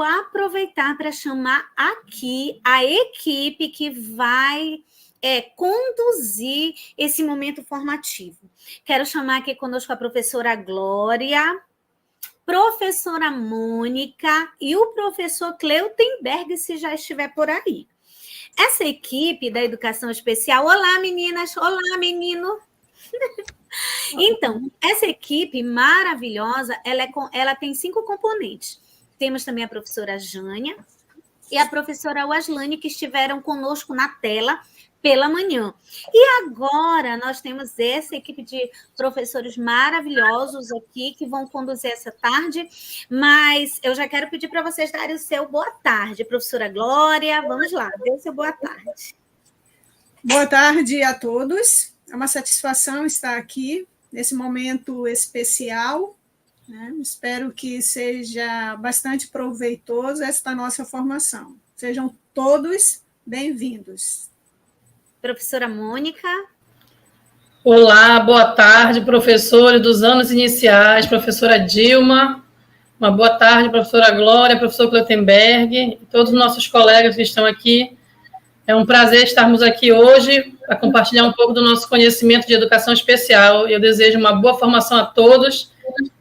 aproveitar para chamar aqui a equipe que vai conduzir esse momento formativo. Quero chamar aqui conosco a professora Glória, professora Mônica e o professor Cleutenberg, se já estiver por aí. Essa equipe da educação especial... Olá, meninas! Olá, menino! Então, essa equipe maravilhosa, ela tem 5 componentes. Temos também a professora Jânia e a professora Waslane, que estiveram conosco na tela pela manhã. E agora nós temos essa equipe de professores maravilhosos aqui que vão conduzir essa tarde, mas eu já quero pedir para vocês darem o seu boa tarde. Professora Glória, vamos lá, dê o seu boa tarde. Boa tarde a todos. É uma satisfação estar aqui nesse momento especial, né? Espero que seja bastante proveitoso esta nossa formação. Sejam todos bem-vindos. Professora Mônica. Olá, boa tarde, professores dos anos iniciais, professora Dilma. Uma boa tarde, professora Glória, professor Cleutenberg, e todos os nossos colegas que estão aqui. É um prazer estarmos aqui hoje para compartilhar um pouco do nosso conhecimento de educação especial. Eu desejo uma boa formação a todos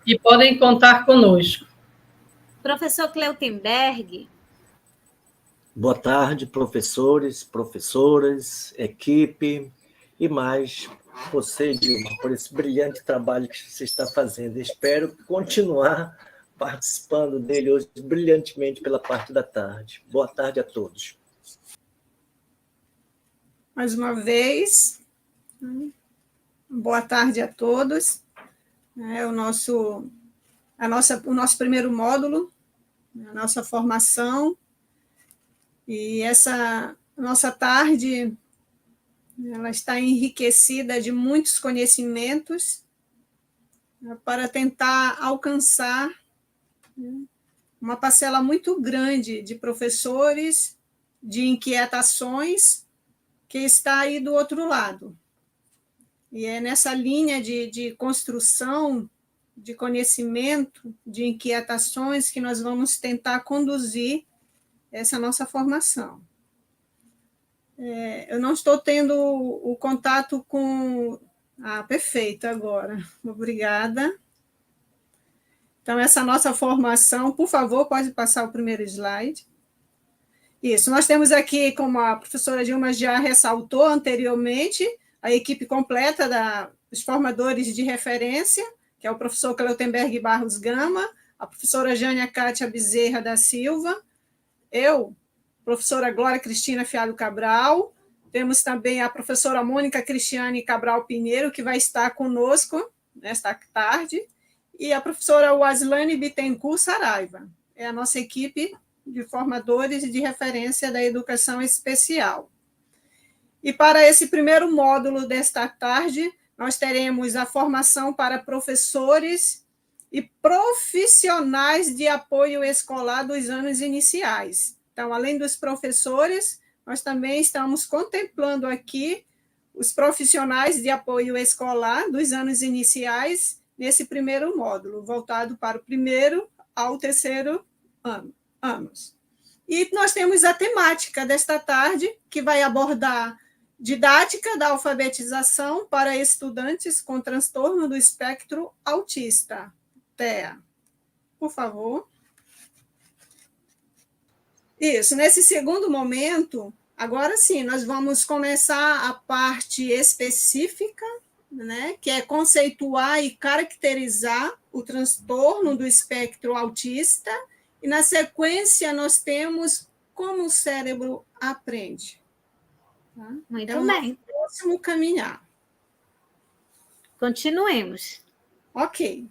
e podem contar conosco. Professor Cleutenberg. Boa tarde, professores, professoras, equipe e mais você, Dilma, por esse brilhante trabalho que você está fazendo. Espero continuar participando dele hoje brilhantemente pela parte da tarde. Boa tarde a todos. Mais uma vez, boa tarde a todos. É o nosso primeiro módulo, a nossa formação. E essa nossa tarde, ela está enriquecida de muitos conhecimentos para tentar alcançar uma parcela muito grande de professores, de inquietações, que está aí do outro lado. E é nessa linha de construção, de conhecimento, de inquietações, que nós vamos tentar conduzir essa nossa formação. Eu não estou tendo o contato com... perfeito, agora. Obrigada. Então, essa nossa formação, por favor, pode passar o primeiro slide. Isso, nós temos aqui, como a professora Dilma já ressaltou anteriormente, a equipe completa dos formadores de referência, que é o professor Cleutenberg Barros Gama, a professora Jânia Cátia Bezerra da Silva, eu, professora Glória Cristina Fialho Cabral, temos também a professora Mônica Cristiane Cabral Pinheiro, que vai estar conosco nesta tarde, e a professora Waslane Bittencourt Saraiva. É a nossa equipe de formadores de referência da educação especial. E para esse primeiro módulo desta tarde, nós teremos a formação para professores e profissionais de apoio escolar dos anos iniciais. Então, além dos professores, nós também estamos contemplando aqui os profissionais de apoio escolar dos anos iniciais nesse primeiro módulo, voltado para o primeiro ao terceiro anos. E nós temos a temática desta tarde, que vai abordar didática da alfabetização para estudantes com transtorno do espectro autista. TEA, por favor. Isso, nesse segundo momento, agora sim, nós vamos começar a parte específica, né, que é conceituar e caracterizar o transtorno do espectro autista, e na sequência nós temos como o cérebro aprende. Tá? Muito é o bem. próximo caminhar. Continuemos. Ok.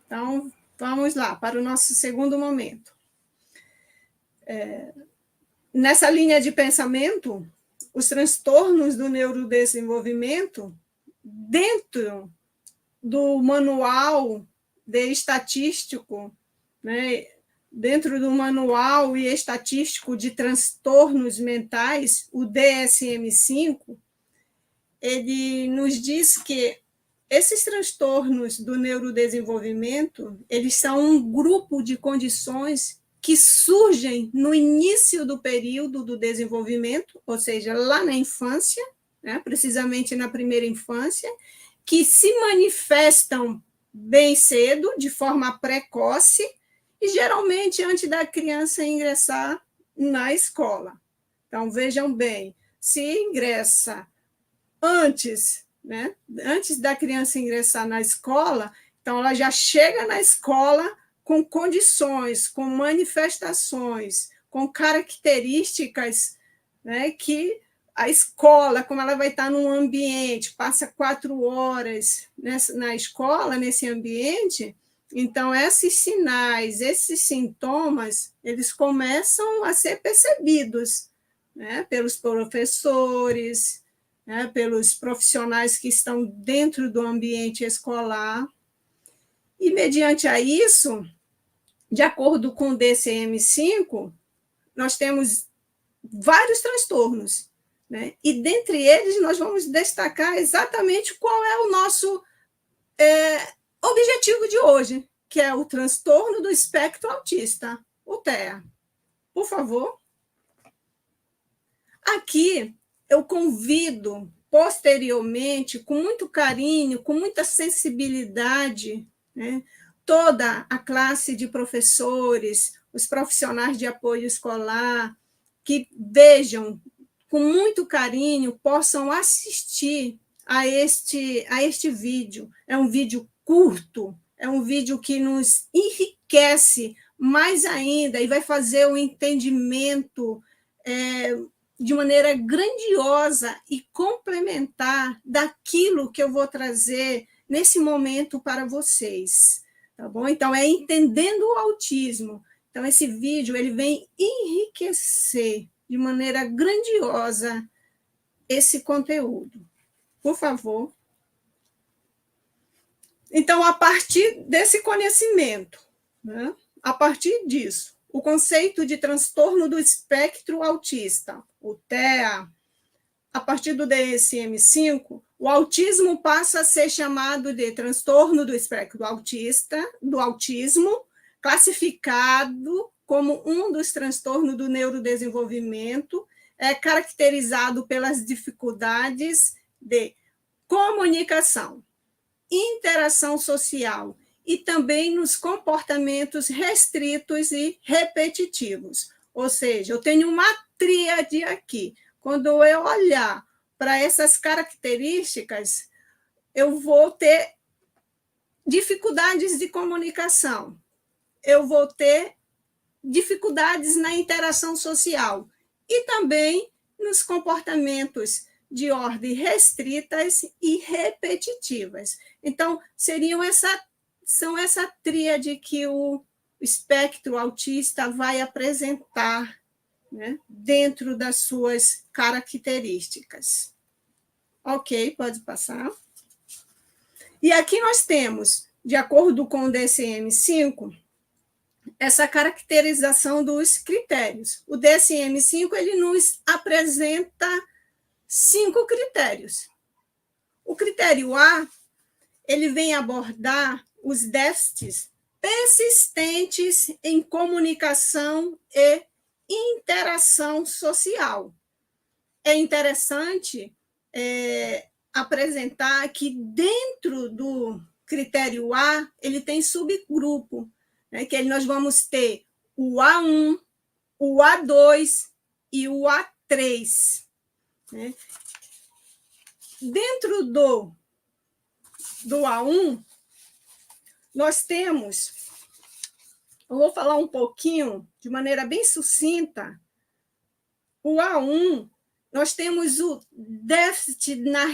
Então, vamos lá para o nosso segundo momento. Nessa linha de pensamento, os transtornos do neurodesenvolvimento, dentro do manual de estatístico, né, dentro do manual e estatístico de transtornos mentais, o DSM-5, ele nos diz que esses transtornos do neurodesenvolvimento, eles são um grupo de condições que surgem no início do período do desenvolvimento, ou seja, lá na infância, né, precisamente na primeira infância, que se manifestam bem cedo, de forma precoce, e geralmente antes da criança ingressar na escola. Então, vejam bem, se ingressa antes, né, antes da criança ingressar na escola, então ela já chega na escola com condições, com manifestações, com características, né, que a escola, como ela vai estar num ambiente, passa 4 horas na escola, nesse ambiente, então esses sinais, esses sintomas, eles começam a ser percebidos, né, pelos professores, né, pelos profissionais que estão dentro do ambiente escolar. E, mediante a isso, de acordo com o DSM-5, nós temos vários transtornos, né? E, dentre eles, nós vamos destacar exatamente qual é o nosso objetivo de hoje, que é o transtorno do espectro autista, o TEA. Por favor. Aqui, eu convido, posteriormente, com muito carinho, com muita sensibilidade, né, toda a classe de professores, os profissionais de apoio escolar, que vejam com muito carinho, possam assistir a este vídeo. É um vídeo curto, é um vídeo que nos enriquece mais ainda e vai fazer o entendimento de maneira grandiosa e complementar daquilo que eu vou trazer nesse momento para vocês, tá bom? Então, é entendendo o autismo. Então, esse vídeo ele vem enriquecer de maneira grandiosa esse conteúdo. Por favor. Então, a partir desse conhecimento, né, a partir disso, o conceito de transtorno do espectro autista, o TEA, a partir do DSM-5, o autismo passa a ser chamado de transtorno do espectro autista, do autismo, classificado como um dos transtornos do neurodesenvolvimento, é caracterizado pelas dificuldades de comunicação, interação social e também nos comportamentos restritos e repetitivos. Ou seja, eu tenho uma tríade aqui. Quando eu olhar para essas características, eu vou ter dificuldades de comunicação, eu vou ter dificuldades na interação social e também nos comportamentos de ordem restritas e repetitivas. Então, são essa tríade que o espectro autista vai apresentar, né, dentro das suas características. Ok, pode passar. E aqui nós temos, de acordo com o DSM-5, essa caracterização dos critérios. O DSM-5 ele nos apresenta 5 critérios. O critério A, ele vem abordar os déficits persistentes em comunicação e interação social. É interessante apresentar que dentro do critério A, ele tem subgrupo, né, que nós vamos ter o A1, o A2 e o A3. Né? Dentro do A1, nós temos, eu vou falar um pouquinho, de maneira bem sucinta, o A1, nós temos o déficit na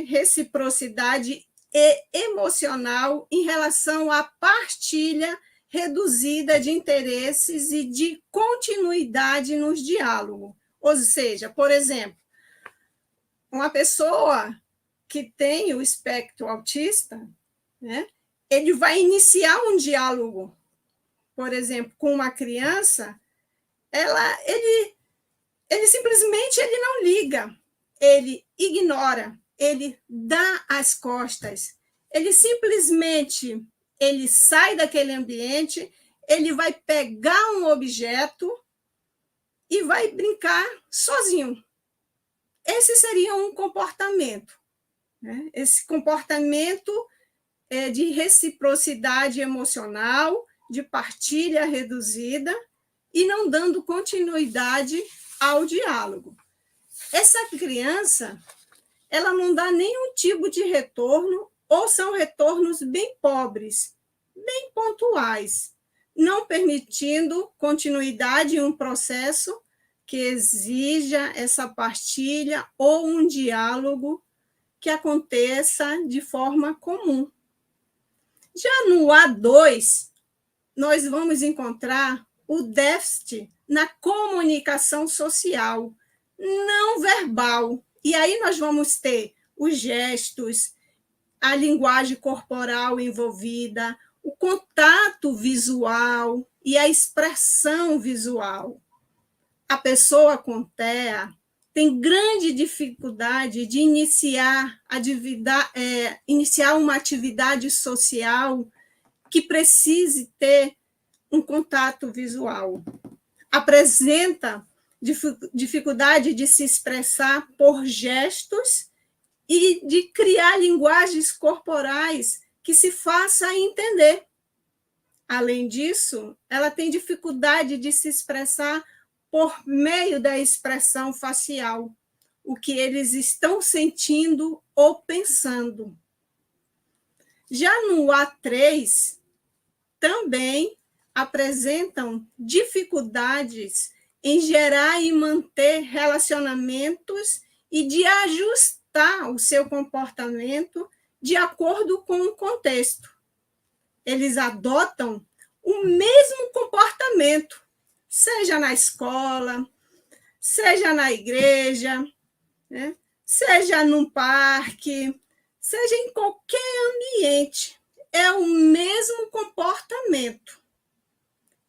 reciprocidade e emocional em relação à partilha reduzida de interesses e de continuidade nos diálogos. Ou seja, por exemplo, uma pessoa que tem o espectro autista, né, ele vai iniciar um diálogo, por exemplo, com uma criança, ele simplesmente ele não liga, ele ignora, ele dá as costas, ele simplesmente ele sai daquele ambiente, ele vai pegar um objeto e vai brincar sozinho. Esse seria um comportamento, né? Esse comportamento de reciprocidade emocional, de partilha reduzida e não dando continuidade ao diálogo. Essa criança, ela não dá nenhum tipo de retorno, ou são retornos bem pobres, bem pontuais, não permitindo continuidade em um processo que exija essa partilha ou um diálogo que aconteça de forma comum. Já no A2, nós vamos encontrar o déficit na comunicação social, não verbal. E aí nós vamos ter os gestos, a linguagem corporal envolvida, o contato visual e a expressão visual. A pessoa com TEA tem grande dificuldade de iniciar uma atividade social que precise ter um contato visual. Apresenta dificuldade de se expressar por gestos e de criar linguagens corporais que se faça entender. Além disso, ela tem dificuldade de se expressar por meio da expressão facial, o que eles estão sentindo ou pensando. Já no A3, também apresentam dificuldades em gerar e manter relacionamentos e de ajustar o seu comportamento de acordo com o contexto. Eles adotam o mesmo comportamento, seja na escola, seja na igreja, né? Seja num parque, seja em qualquer ambiente. É o mesmo comportamento.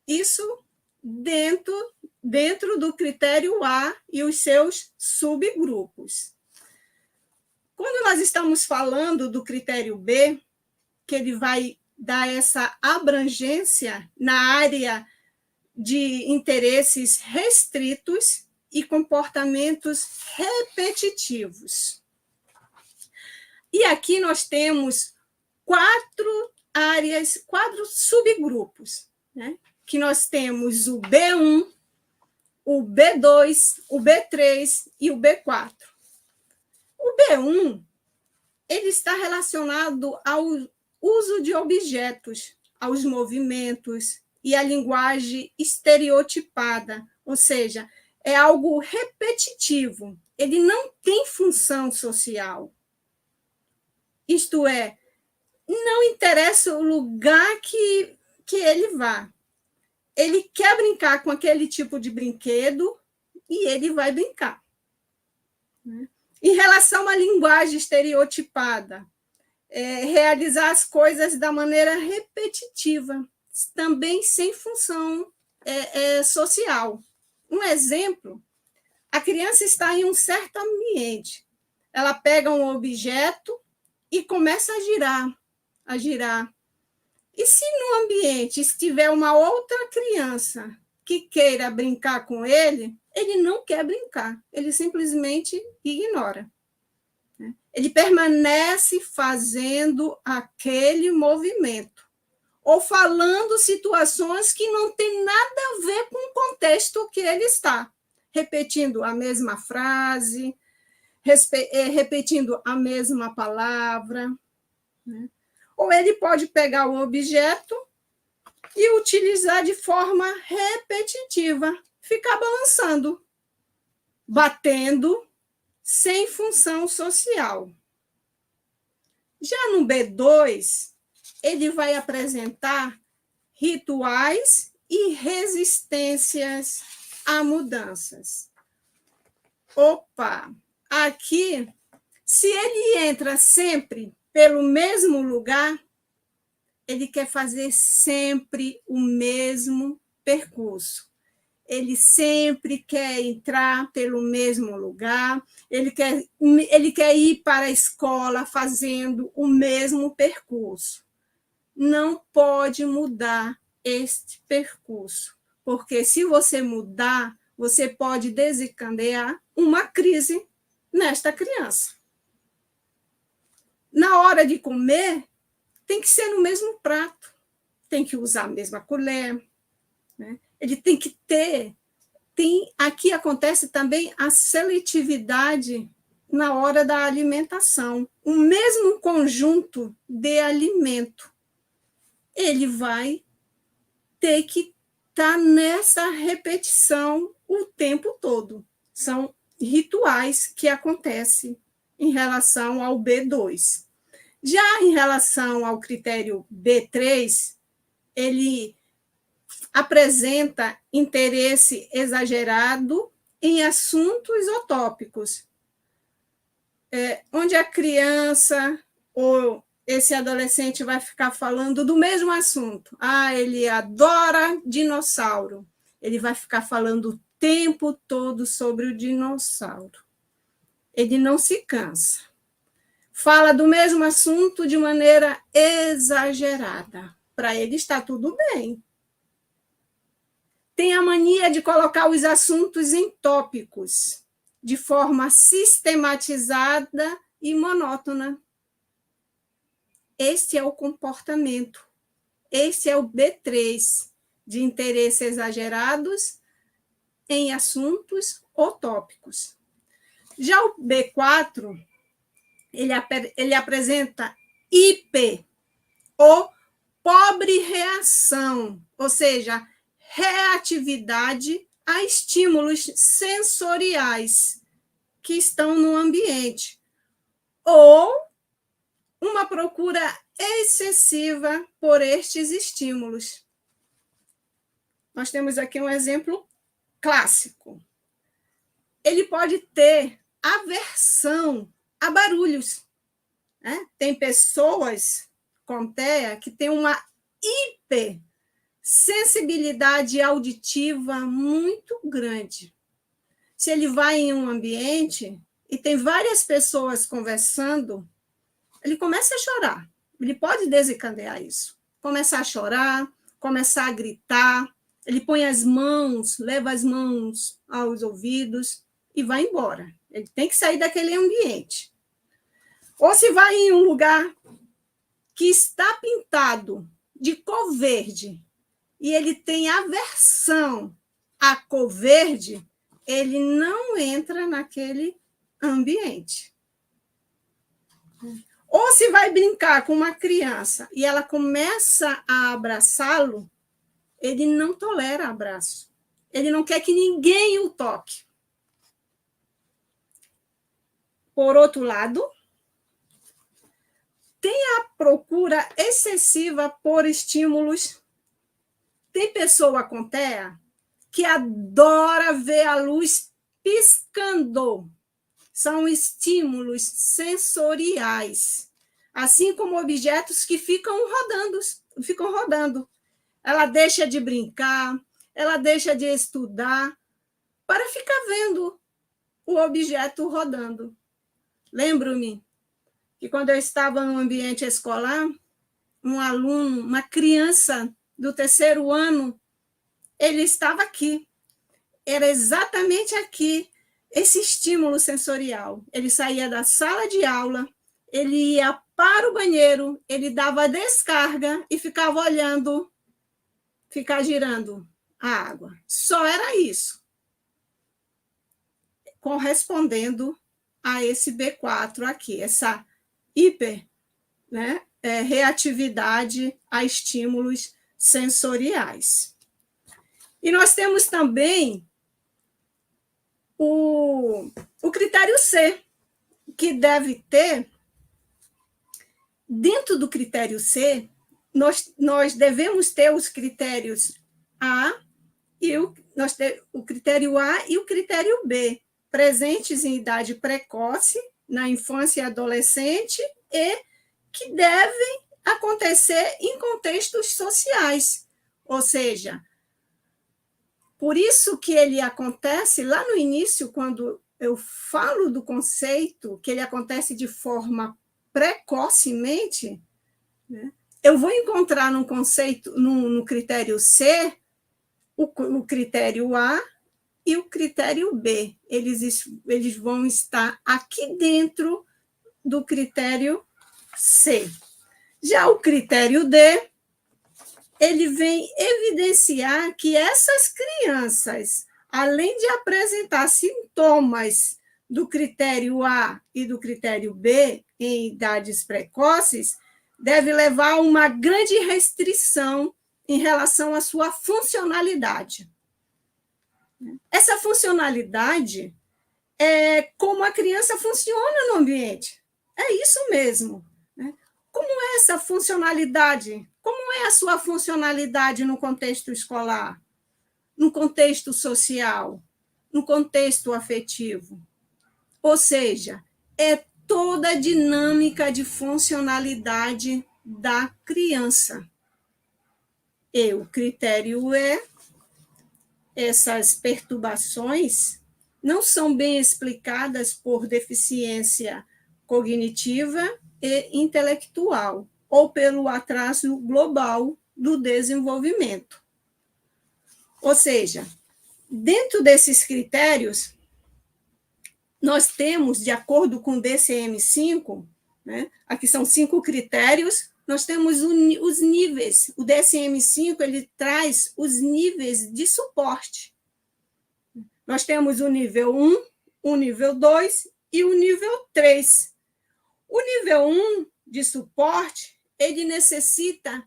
Isso dentro do critério A e os seus subgrupos. Quando nós estamos falando do critério B, que ele vai dar essa abrangência na área de interesses restritos e comportamentos repetitivos. E aqui nós temos 4 subgrupos, né? Que nós temos o B1, o B2, o B3 e o B4. O B1, ele está relacionado ao uso de objetos, aos movimentos e à linguagem estereotipada, ou seja, é algo repetitivo, ele não tem função social. Isto é, não interessa o lugar que ele vá. Ele quer brincar com aquele tipo de brinquedo e ele vai brincar. Em relação à linguagem estereotipada, realizar as coisas da maneira repetitiva, também sem função social. Um exemplo, a criança está em um certo ambiente, ela pega um objeto e começa a girar. E se no ambiente estiver uma outra criança que queira brincar com ele, ele não quer brincar, ele simplesmente ignora. Ele permanece fazendo aquele movimento, ou falando situações que não tem nada a ver com o contexto que ele está, repetindo a mesma frase, repetindo a mesma palavra, né? Ou ele pode pegar o objeto e utilizar de forma repetitiva, ficar balançando, batendo, sem função social. Já no B2, ele vai apresentar rituais e resistências a mudanças. Opa! Aqui, se ele entra sempre pelo mesmo lugar, ele quer fazer sempre o mesmo percurso. Ele sempre quer entrar pelo mesmo lugar, ele quer ir para a escola fazendo o mesmo percurso. não pode mudar este percurso, porque se você mudar, você pode desencadear uma crise nesta criança. Na hora de comer, tem que ser no mesmo prato, tem que usar a mesma colher, né? Ele tem que ter... Aqui acontece também a seletividade na hora da alimentação. O mesmo conjunto de alimento, ele vai ter que estar nessa repetição o tempo todo. São rituais que acontecem em relação ao B2. Já em relação ao critério B3, ele apresenta interesse exagerado em assuntos utópicos, onde a criança ou esse adolescente vai ficar falando do mesmo assunto. Ele adora dinossauro. Ele vai ficar falando o tempo todo sobre o dinossauro. Ele não se cansa. Fala do mesmo assunto de maneira exagerada. Para ele está tudo bem. Tem a mania de colocar os assuntos em tópicos, de forma sistematizada e monótona. Este é o comportamento. Esse é o B3, de interesses exagerados em assuntos ou tópicos. Já o B4, ele apresenta IP, ou pobre reação, ou seja, reatividade a estímulos sensoriais que estão no ambiente, ou uma procura excessiva por estes estímulos. Nós temos aqui um exemplo clássico. Ele pode ter aversão a barulhos, né? Tem pessoas com TEA que têm uma hipersensibilidade auditiva muito grande. Se ele vai em um ambiente e tem várias pessoas conversando, ele começa a chorar. Ele pode desencadear isso. Começar a chorar, começar a gritar, ele põe as mãos, leva as mãos aos ouvidos e vai embora. Ele tem que sair daquele ambiente. Ou se vai em um lugar que está pintado de cor verde e ele tem aversão à cor verde, ele não entra naquele ambiente. Ou se vai brincar com uma criança e ela começa a abraçá-lo, ele não tolera abraço. Ele não quer que ninguém o toque. Por outro lado, tem a procura excessiva por estímulos. Tem pessoa com TEA que adora ver a luz piscando. São estímulos sensoriais, assim como objetos que ficam rodando. Ela deixa de brincar, ela deixa de estudar para ficar vendo o objeto rodando. Lembro-me que quando eu estava no ambiente escolar, um aluno, uma criança do 3º ano, ele estava aqui. Era exatamente aqui esse estímulo sensorial. Ele saía da sala de aula, ele ia para o banheiro, ele dava descarga e ficava olhando, ficar girando a água. Só era isso. Correspondendo a esse B4 aqui, essa reatividade a estímulos sensoriais. E nós temos também o critério C, que deve ter, dentro do critério C, nós devemos ter os critérios A e o critério A e o critério B, presentes em idade precoce, na infância e adolescente, e que devem acontecer em contextos sociais. Ou seja, por isso que ele acontece lá no início, quando eu falo do conceito, que ele acontece de forma precocemente, né? eu vou encontrar no conceito, no critério C, o critério A e o critério B. Eles vão estar aqui dentro do critério C. Já o critério D, ele vem evidenciar que essas crianças, além de apresentar sintomas do critério A e do critério B em idades precoces, deve levar a uma grande restrição em relação à sua funcionalidade. Essa funcionalidade é como a criança funciona no ambiente. É isso mesmo. Como é essa funcionalidade? Como é a sua funcionalidade no contexto escolar, no contexto social, no contexto afetivo? Ou seja, é toda a dinâmica de funcionalidade da criança. E o critério é essas perturbações não são bem explicadas por deficiência cognitiva e intelectual, ou pelo atraso global do desenvolvimento. Ou seja, dentro desses critérios, nós temos, de acordo com o DSM-5, né, aqui são 5 critérios, nós temos os níveis. O DSM-5 ele traz os níveis de suporte. Nós temos o nível 1, o nível 2 e o nível 3. O nível 1 de suporte, ele necessita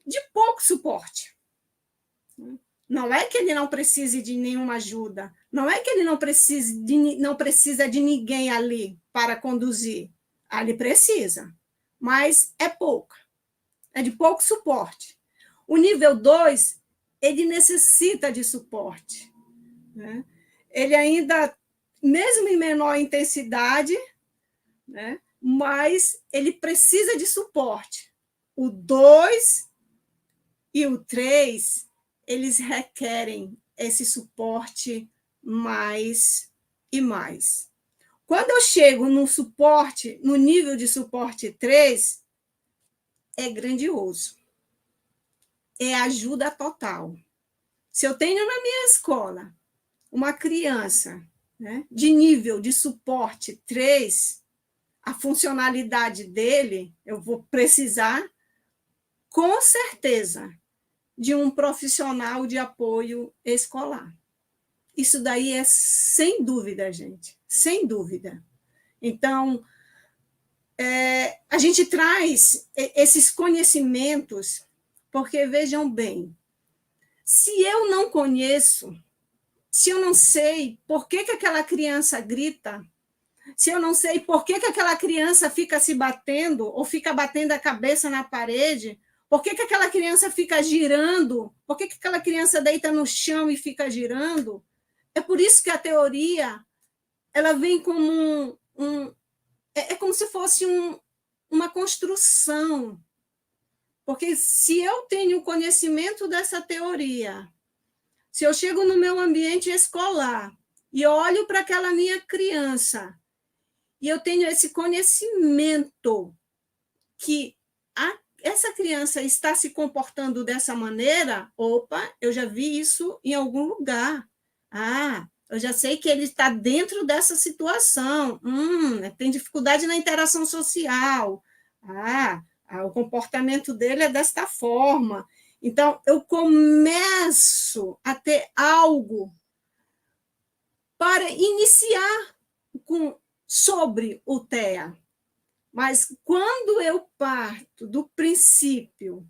de pouco suporte. Não é que ele não precise de nenhuma ajuda, não é que ele não precisa de ninguém ali para conduzir. Ali precisa, mas é pouca, é de pouco suporte. O nível 2, ele necessita de suporte. Né? Ele ainda, mesmo em menor intensidade, né? Mas ele precisa de suporte. O 2 e o 3, eles requerem esse suporte mais e mais. Quando eu chego no suporte, no nível de suporte 3, é grandioso. É ajuda total. Se eu tenho na minha escola uma criança, né, de nível de suporte 3, a funcionalidade dele, eu vou precisar, com certeza, de um profissional de apoio escolar. Isso daí é sem dúvida, gente, sem dúvida. Então, a gente traz esses conhecimentos, porque, vejam bem, se eu não conheço, se eu não sei por que aquela criança grita, se eu não sei por que aquela criança fica se batendo ou fica batendo a cabeça na parede, por que aquela criança fica girando, por que aquela criança deita no chão e fica girando, é por isso que a teoria ela vem como é como se fosse uma construção. Porque se eu tenho conhecimento dessa teoria, se eu chego no meu ambiente escolar e olho para aquela minha criança e eu tenho esse conhecimento que essa criança está se comportando dessa maneira, opa, eu já vi isso em algum lugar. Eu já sei que ele está dentro dessa situação. Tem dificuldade na interação social. O comportamento dele é desta forma. Então, eu começo a ter algo para iniciar sobre o TEA. Mas quando eu parto do princípio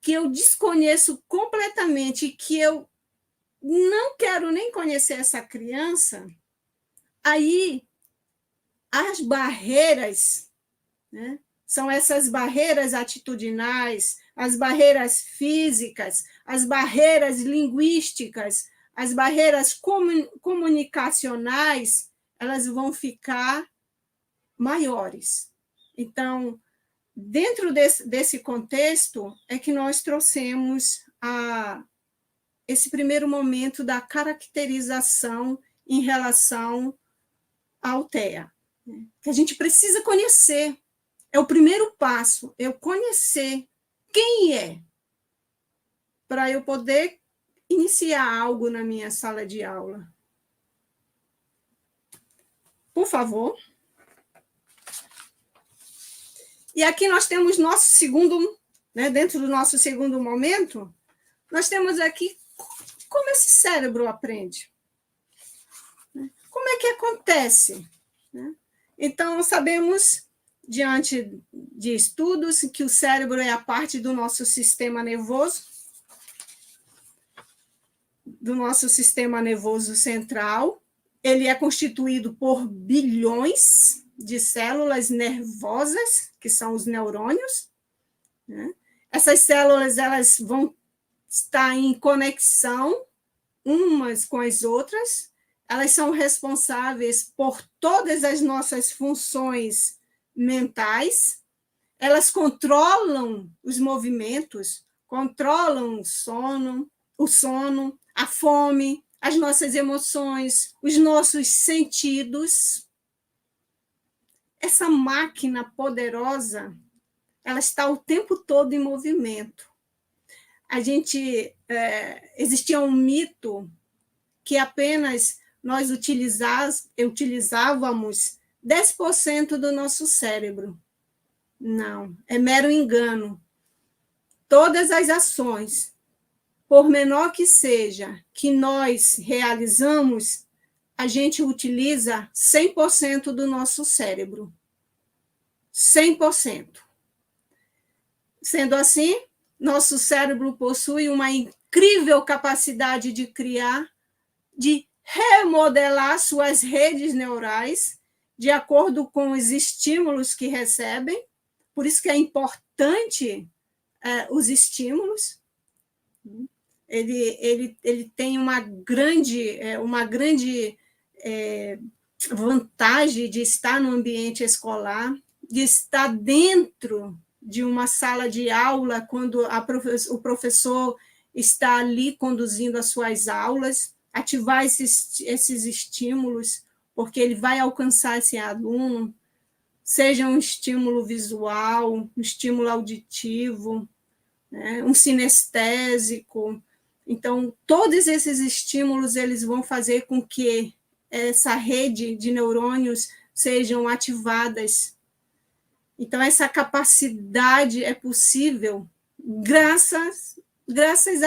que eu desconheço completamente, que eu não quero nem conhecer essa criança, aí as barreiras, né, são essas barreiras atitudinais, as barreiras físicas, as barreiras linguísticas, as barreiras comunicacionais, elas vão ficar maiores. Então, dentro desse contexto, é que nós trouxemos esse primeiro momento da caracterização em relação ao TEA, que a gente precisa conhecer. É o primeiro passo, eu conhecer quem é, para eu poder iniciar algo na minha sala de aula. Por favor. E aqui nós temos nosso segundo, né, dentro do nosso segundo momento, nós temos aqui como esse cérebro aprende. Como é que acontece? Então, sabemos, diante de estudos, que o cérebro é a parte do nosso sistema nervoso central. Ele é constituído por bilhões de células nervosas, que são os neurônios. Essas células elas vão estar em conexão umas com as outras, elas são responsáveis por todas as nossas funções mentais, elas controlam os movimentos, controlam o sono, a fome, as nossas emoções, os nossos sentidos. Essa máquina poderosa, ela está o tempo todo em movimento. Existia um mito que apenas nós utilizávamos 10% do nosso cérebro. Não, é mero engano. Todas as ações, por menor que seja, que nós realizamos, a gente utiliza 100% do nosso cérebro. 100%. Sendo assim, nosso cérebro possui uma incrível capacidade de criar, de remodelar suas redes neurais de acordo com os estímulos que recebem. Por isso que é importante os estímulos. Ele tem uma grande vantagem de estar no ambiente escolar, de estar dentro de uma sala de aula, quando o professor está ali conduzindo as suas aulas, ativar esses estímulos, porque ele vai alcançar esse aluno, seja um estímulo visual, um estímulo auditivo, né, um sinestésico. Então, todos esses estímulos eles vão fazer com que essa rede de neurônios sejam ativadas. Então, essa capacidade é possível graças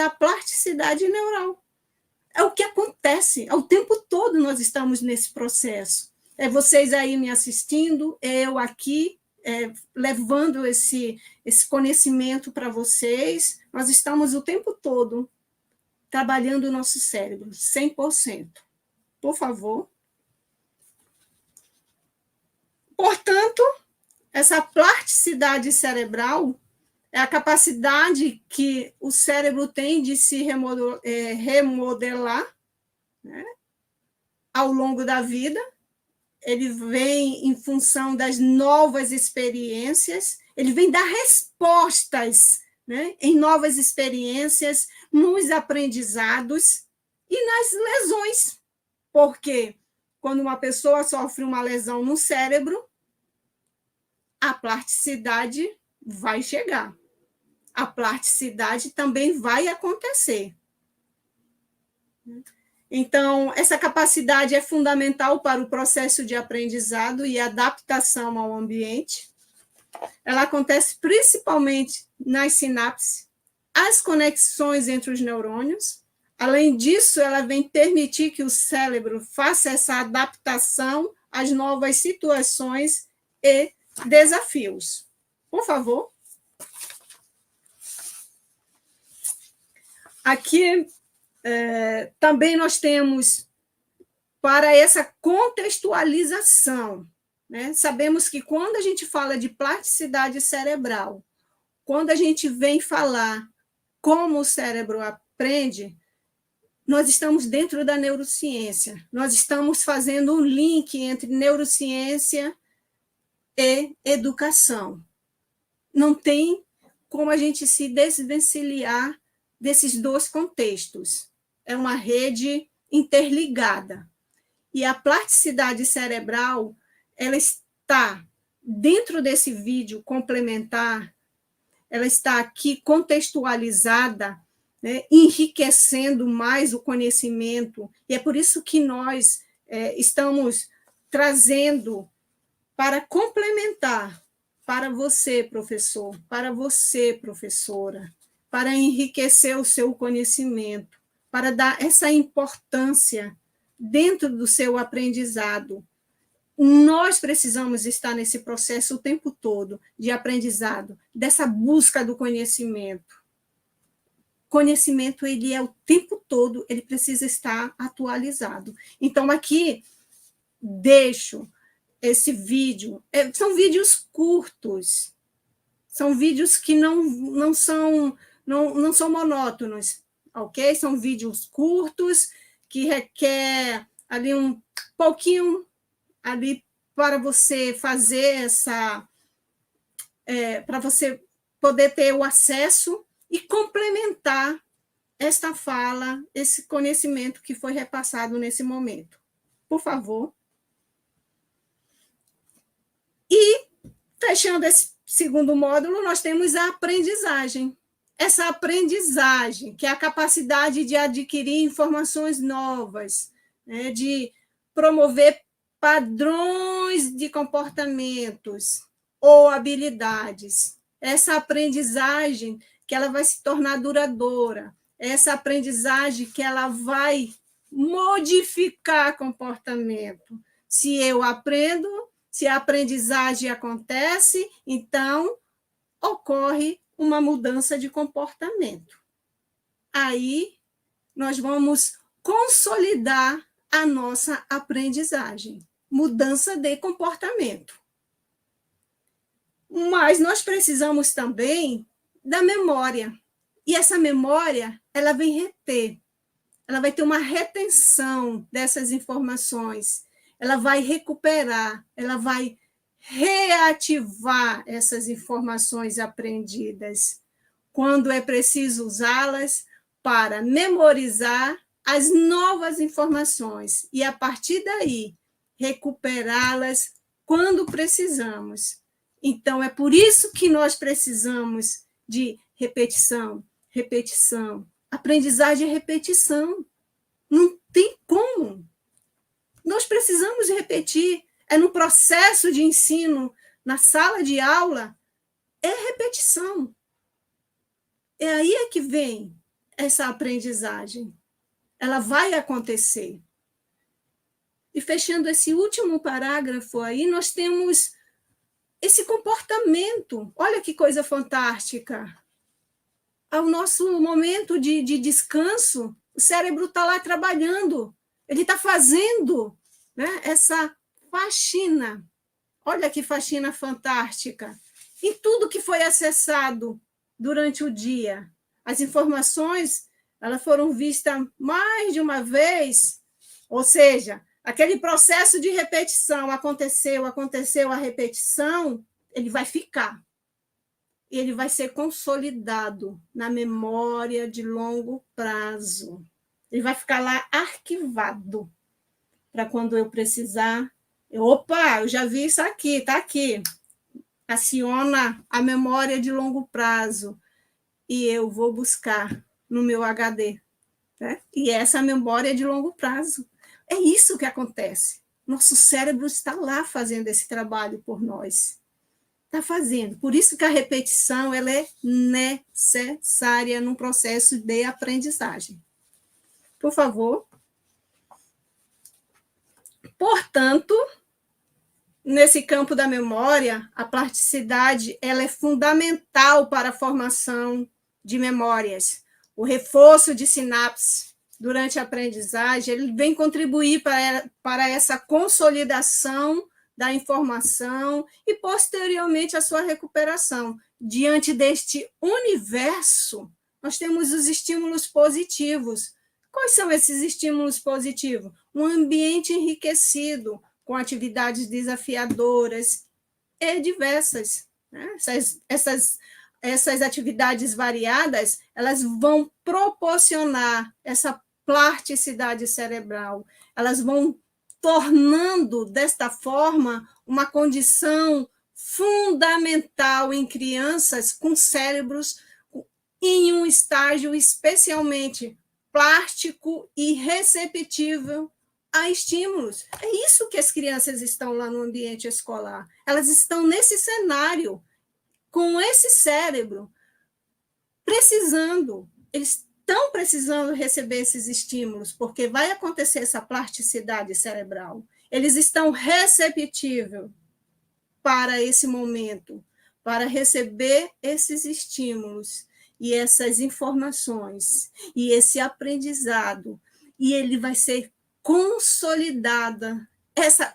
à plasticidade neural. É o que acontece, ao tempo todo nós estamos nesse processo. É vocês aí me assistindo, eu aqui levando esse conhecimento para vocês. Nós estamos o tempo todo trabalhando o nosso cérebro, 100%. Por favor. Portanto, essa plasticidade cerebral é a capacidade que o cérebro tem de se remodelar, né, ao longo da vida. Ele vem em função das novas experiências, ele vem dar respostas, né, em novas experiências, nos aprendizados e nas lesões. Porque quando uma pessoa sofre uma lesão no cérebro, a plasticidade vai chegar. A plasticidade também vai acontecer. Então, essa capacidade é fundamental para o processo de aprendizado e adaptação ao ambiente. Ela acontece principalmente nas sinapses, as conexões entre os neurônios. Além disso, ela vem permitir que o cérebro faça essa adaptação às novas situações e desafios. Por favor. Aqui também nós temos, para essa contextualização, né? Sabemos que quando a gente fala de plasticidade cerebral, quando a gente vem falar como o cérebro aprende, nós estamos dentro da neurociência, nós estamos fazendo um link entre neurociência e educação. Não tem como a gente se desvencilhar desses dois contextos. É uma rede interligada. E a plasticidade cerebral, ela está dentro desse vídeo complementar, ela está aqui contextualizada, né, enriquecendo mais o conhecimento, e é por isso que nós estamos trazendo para complementar para você, professor, para você, professora, para enriquecer o seu conhecimento, para dar essa importância dentro do seu aprendizado. Nós precisamos estar nesse processo o tempo todo de aprendizado, dessa busca do conhecimento. Conhecimento, ele é o tempo todo, ele precisa estar atualizado. Então, aqui, deixo esse vídeo. São vídeos curtos, são vídeos que não são monótonos, ok? São vídeos curtos, que requer ali um pouquinho ali para você fazer para você poder ter o acesso e complementar esta fala, esse conhecimento que foi repassado nesse momento. Por favor. E, fechando esse segundo módulo, nós temos a aprendizagem. Essa aprendizagem, que é a capacidade de adquirir informações novas, né, de promover padrões de comportamentos ou habilidades. Essa aprendizagem que ela vai se tornar duradoura, essa aprendizagem que ela vai modificar comportamento. Se eu aprendo, se a aprendizagem acontece, então ocorre uma mudança de comportamento. Aí nós vamos consolidar a nossa aprendizagem, mudança de comportamento. Mas nós precisamos também da memória. E essa memória, ela vem reter, ela vai ter uma retenção dessas informações, ela vai recuperar, ela vai reativar essas informações aprendidas, quando é preciso usá-las para memorizar as novas informações e, a partir daí, recuperá-las quando precisamos. Então, é por isso que nós precisamos de repetição, repetição. Aprendizagem é repetição. Não tem como. Nós precisamos repetir. É no processo de ensino, na sala de aula, é repetição. É aí que vem essa aprendizagem. Ela vai acontecer. E fechando esse último parágrafo aí, nós temos esse comportamento. Olha que coisa fantástica. Ao nosso momento de descanso, o cérebro está lá trabalhando. Ele está fazendo, né, essa faxina. Olha que faxina fantástica. Em tudo que foi acessado durante o dia. As informações, elas foram vistas mais de uma vez, ou seja, aquele processo de repetição aconteceu a repetição, ele vai ficar. E ele vai ser consolidado na memória de longo prazo. Ele vai ficar lá arquivado, para quando eu precisar, eu já vi isso aqui, está aqui. Aciona a memória de longo prazo e eu vou buscar no meu HD. Né? E essa memória é de longo prazo. É isso que acontece. Nosso cérebro está lá fazendo esse trabalho por nós. Está fazendo. Por isso que a repetição ela é necessária no processo de aprendizagem. Por favor. Portanto, nesse campo da memória, a plasticidade ela é fundamental para a formação de memórias. O reforço de sinapses durante a aprendizagem ele vem contribuir para essa consolidação da informação e, posteriormente, a sua recuperação. Diante deste universo, nós temos os estímulos positivos. Quais são esses estímulos positivos? Um ambiente enriquecido, com atividades desafiadoras e diversas. Né? Essas atividades variadas, elas vão proporcionar essa plasticidade cerebral, elas vão tornando, desta forma, uma condição fundamental em crianças com cérebros em um estágio especialmente plástico e receptivo a estímulos. É isso que as crianças estão lá no ambiente escolar. Elas estão nesse cenário, com esse cérebro, precisando. Eles estão precisando receber esses estímulos, porque vai acontecer essa plasticidade cerebral. Eles estão receptivos para esse momento, para receber esses estímulos e essas informações, e esse aprendizado, e ele vai ser consolidada, essa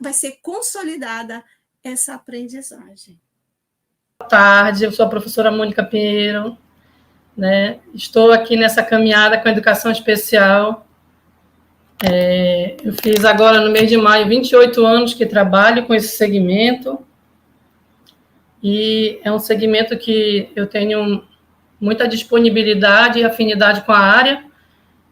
aprendizagem. Boa tarde, eu sou a professora Mônica Pinheiro, né? Estou aqui nessa caminhada com a educação especial. Eu fiz agora, no mês de maio, 28 anos que trabalho com esse segmento, e é um segmento que eu tenho muita disponibilidade e afinidade com a área,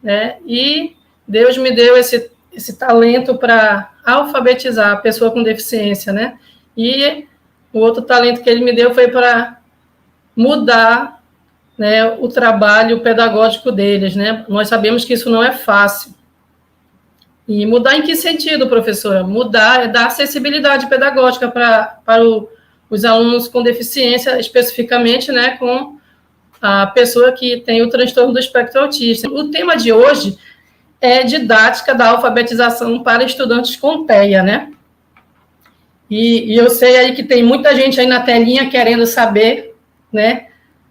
né? E Deus me deu esse talento para alfabetizar a pessoa com deficiência, né? E o outro talento que ele me deu foi para mudar, né, o trabalho pedagógico deles, né? Nós sabemos que isso não é fácil. E mudar em que sentido, professora? Mudar é dar acessibilidade pedagógica para os alunos com deficiência, especificamente, né, com a pessoa que tem o transtorno do espectro autista. O tema de hoje é didática da alfabetização para estudantes com TEA, né? E eu sei aí que tem muita gente aí na telinha querendo saber, né,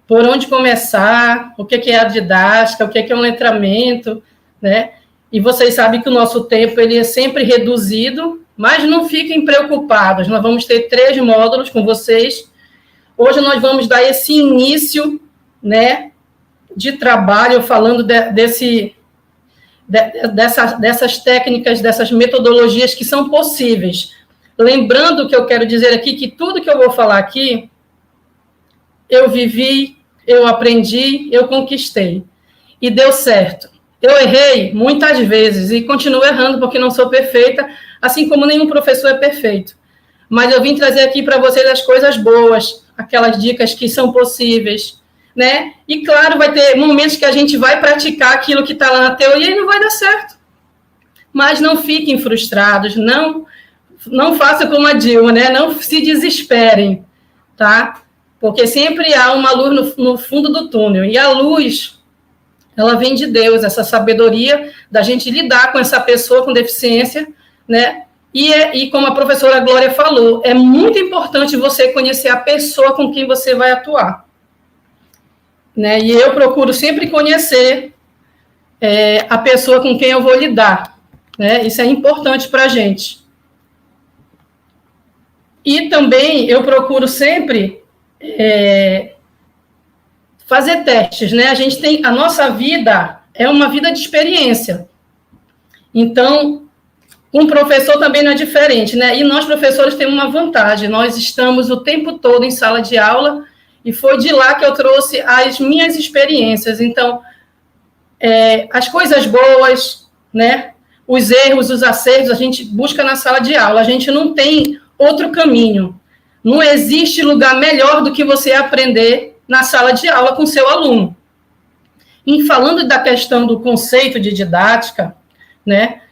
por onde começar, o que é a didática, o que é um letramento, né? E vocês sabem que o nosso tempo ele é sempre reduzido, mas não fiquem preocupados, nós vamos ter 3 módulos com vocês. Hoje nós vamos dar esse início, né, de trabalho, falando dessas técnicas, dessas metodologias que são possíveis. Lembrando que eu quero dizer aqui que tudo que eu vou falar aqui, eu vivi, eu aprendi, eu conquistei. E deu certo. Eu errei muitas vezes e continuo errando porque não sou perfeita, assim como nenhum professor é perfeito. Mas eu vim trazer aqui para vocês as coisas boas, aquelas dicas que são possíveis, né? E, claro, vai ter momentos que a gente vai praticar aquilo que está lá na teoria e não vai dar certo. Mas não fiquem frustrados, não façam como a Dilma, né? Não se desesperem, tá? Porque sempre há uma luz no fundo do túnel. E a luz, ela vem de Deus, essa sabedoria da gente lidar com essa pessoa com deficiência, né? E como a professora Glória falou, é muito importante você conhecer a pessoa com quem você vai atuar. Né? E eu procuro sempre conhecer a pessoa com quem eu vou lidar. Né? Isso é importante para a gente. E também eu procuro sempre fazer testes, né? A nossa vida é uma vida de experiência. Então, um professor também não é diferente, né? E nós, professores, temos uma vantagem. Nós estamos o tempo todo em sala de aula e foi de lá que eu trouxe as minhas experiências. Então, as coisas boas, né? Os erros, os acertos, a gente busca na sala de aula. A gente não tem outro caminho. Não existe lugar melhor do que você aprender na sala de aula com seu aluno. E falando da questão do conceito de didática, né,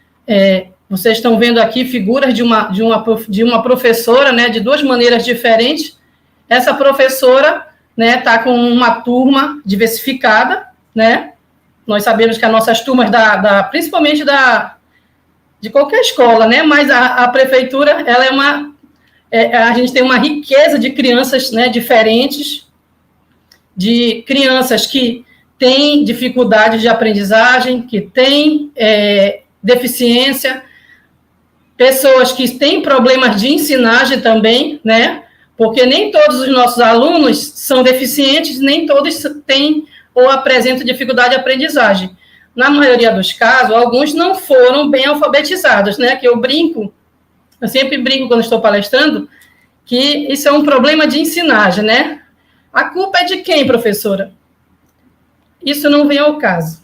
vocês estão vendo aqui figuras de uma professora, né, de 2 maneiras diferentes. Essa professora, né, está com uma turma diversificada, né? Nós sabemos que as nossas turmas, principalmente de qualquer escola, né, mas a prefeitura, ela a gente tem uma riqueza de crianças, né, diferentes, de crianças que têm dificuldade de aprendizagem, que têm deficiência, pessoas que têm problemas de ensinagem também, né, porque nem todos os nossos alunos são deficientes, nem todos têm ou apresentam dificuldade de aprendizagem. Na maioria dos casos, alguns não foram bem alfabetizados, né, que eu sempre brinco quando estou palestrando, que isso é um problema de ensinagem, né? A culpa é de quem, professora? Isso não vem ao caso.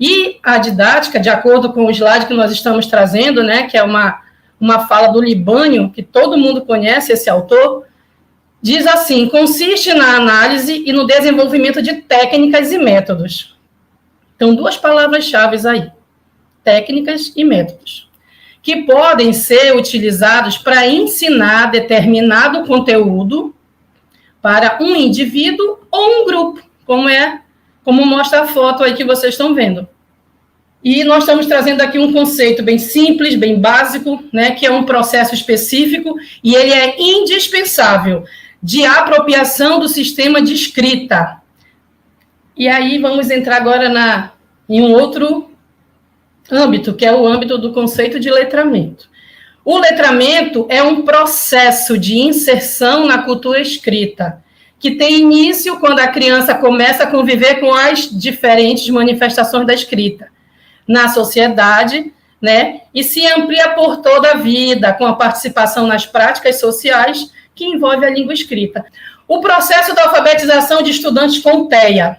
E a didática, de acordo com o slide que nós estamos trazendo, né, que é uma fala do Libânio, que todo mundo conhece, esse autor, diz assim: consiste na análise e no desenvolvimento de técnicas e métodos. Então, 2 palavras-chave aí: técnicas e métodos, que podem ser utilizados para ensinar determinado conteúdo para um indivíduo ou um grupo, como mostra a foto aí que vocês estão vendo. E nós estamos trazendo aqui um conceito bem simples, bem básico, né, que é um processo específico, e ele é indispensável, de apropriação do sistema de escrita. E aí vamos entrar agora em um outro âmbito, que é o âmbito do conceito de letramento. O letramento é um processo de inserção na cultura escrita, que tem início quando a criança começa a conviver com as diferentes manifestações da escrita na sociedade, né, e se amplia por toda a vida, com a participação nas práticas sociais que envolve a língua escrita. O processo da alfabetização de estudantes com TEA.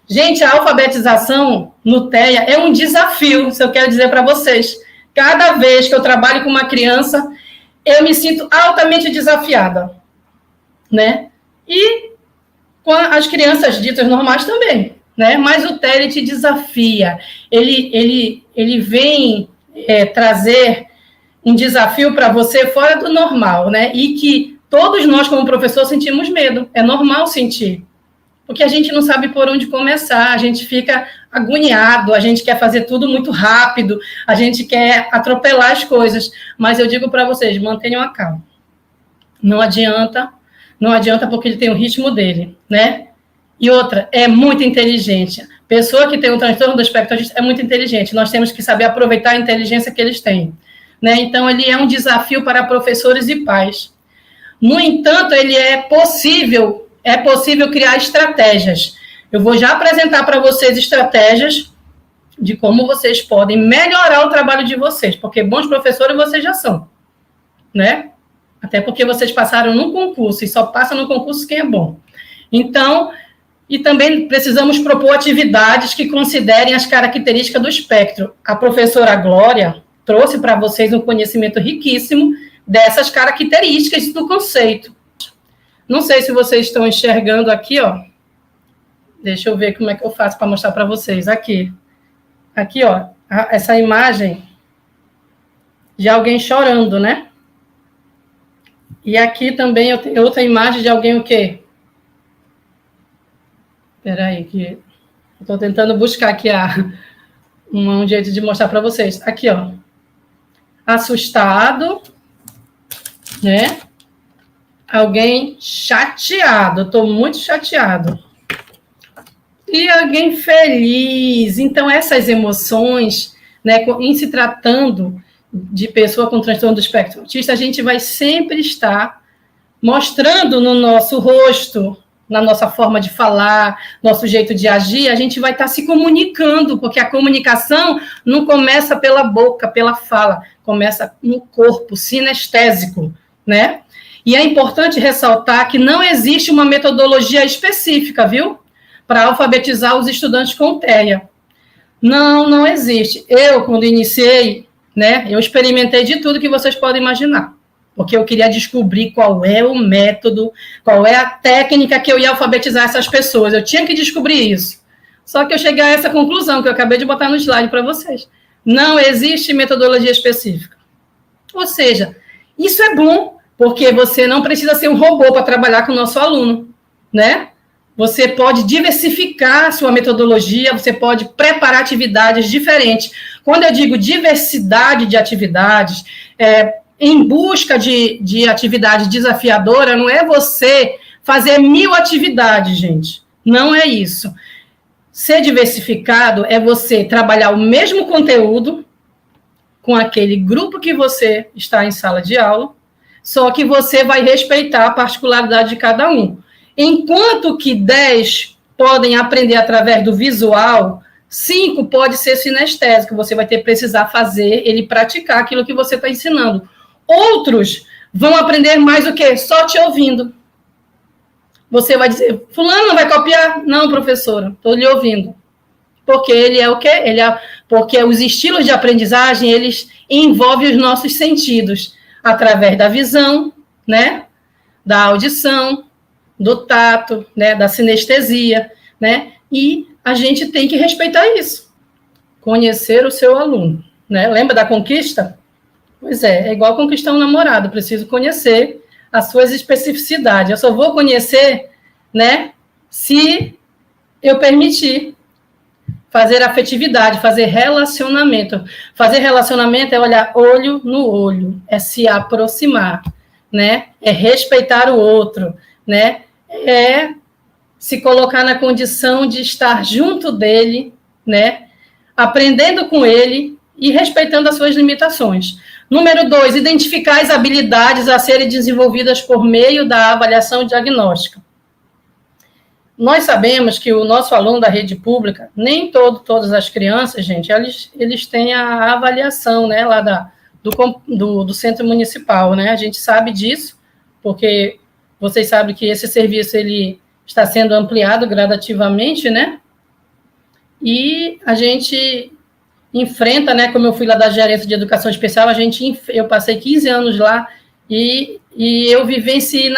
Gente, a alfabetização no TEA é um desafio, isso eu quero dizer para vocês. Cada vez que eu trabalho com uma criança, eu me sinto altamente desafiada, né? E com as crianças ditas normais também, né? Mas o TEA, ele te desafia, ele vem trazer um desafio para você fora do normal, né? E que todos nós, como professor, sentimos medo, é normal sentir, porque a gente não sabe por onde começar, a gente fica agoniado, a gente quer fazer tudo muito rápido, a gente quer atropelar as coisas, mas eu digo para vocês, mantenham a calma. Não adianta porque ele tem o ritmo dele, né? E outra, é muito inteligente. Pessoa que tem um transtorno do espectro autista é muito inteligente, nós temos que saber aproveitar a inteligência que eles têm, né? Então, ele é um desafio para professores e pais. No entanto, ele é possível criar estratégias. Eu vou já apresentar para vocês estratégias de como vocês podem melhorar o trabalho de vocês, porque bons professores vocês já são, né? Até porque vocês passaram num concurso, e só passa no concurso quem é bom. Então, e também precisamos propor atividades que considerem as características do espectro. A professora Glória trouxe para vocês um conhecimento riquíssimo dessas características do conceito. Não sei se vocês estão enxergando aqui, ó. Deixa eu ver como é que eu faço para mostrar para vocês. Aqui, ó, essa imagem de alguém chorando, né? E aqui também eu tenho outra imagem de alguém o quê? Espera aí, que eu estou tentando buscar aqui um jeito de mostrar para vocês. Aqui, ó. Assustado, né? Alguém chateado, estou muito chateado. E alguém feliz. Então, essas emoções, né, em se tratando de pessoa com transtorno do espectro autista, a gente vai sempre estar mostrando no nosso rosto, na nossa forma de falar, nosso jeito de agir, a gente vai estar se comunicando, porque a comunicação não começa pela boca, pela fala, começa no corpo, sinestésico, né? E é importante ressaltar que não existe uma metodologia específica, viu? Para alfabetizar os estudantes com TEA. Não existe. Eu, quando iniciei, né, eu experimentei de tudo que vocês podem imaginar, porque eu queria descobrir qual é o método, qual é a técnica que eu ia alfabetizar essas pessoas. Eu tinha que descobrir isso. Só que eu cheguei a essa conclusão, que eu acabei de botar no slide para vocês. Não existe metodologia específica. Ou seja, isso é bom, porque você não precisa ser um robô para trabalhar com o nosso aluno, né? Você pode diversificar a sua metodologia, você pode preparar atividades diferentes. Quando eu digo diversidade de atividades, em busca de atividade desafiadora, não é você fazer 1000 atividades, gente. Não é isso. Ser diversificado é você trabalhar o mesmo conteúdo com aquele grupo que você está em sala de aula, só que você vai respeitar a particularidade de cada um. Enquanto que 10 podem aprender através do visual, 5 pode ser sinestésico, você vai precisar fazer ele praticar aquilo que você está ensinando. Outros vão aprender mais o quê? Só te ouvindo. Você vai dizer, fulano não vai copiar? Não, professora, estou lhe ouvindo. Porque ele é o quê? Porque os estilos de aprendizagem, eles envolvem os nossos sentidos, através da visão, né? da audição, do tato, né, da sinestesia, né, e a gente tem que respeitar isso, conhecer o seu aluno, né, lembra da conquista? Pois é igual conquistar um namorado, preciso conhecer as suas especificidades, eu só vou conhecer, né, se eu permitir fazer afetividade, fazer relacionamento. Fazer relacionamento é olhar olho no olho, é se aproximar, né? É respeitar o outro, né? É se colocar na condição de estar junto dele, né? Aprendendo com ele e respeitando as suas limitações. Número 2, identificar as habilidades a serem desenvolvidas por meio da avaliação diagnóstica. Nós sabemos que o nosso aluno da rede pública, nem todas as crianças, gente, eles têm a avaliação, né, lá do centro municipal, né? A gente sabe disso, porque vocês sabem que esse serviço ele está sendo ampliado gradativamente, né? E a gente enfrenta, né, como eu fui lá da gerência de educação especial, eu passei 15 anos lá e eu vivenciei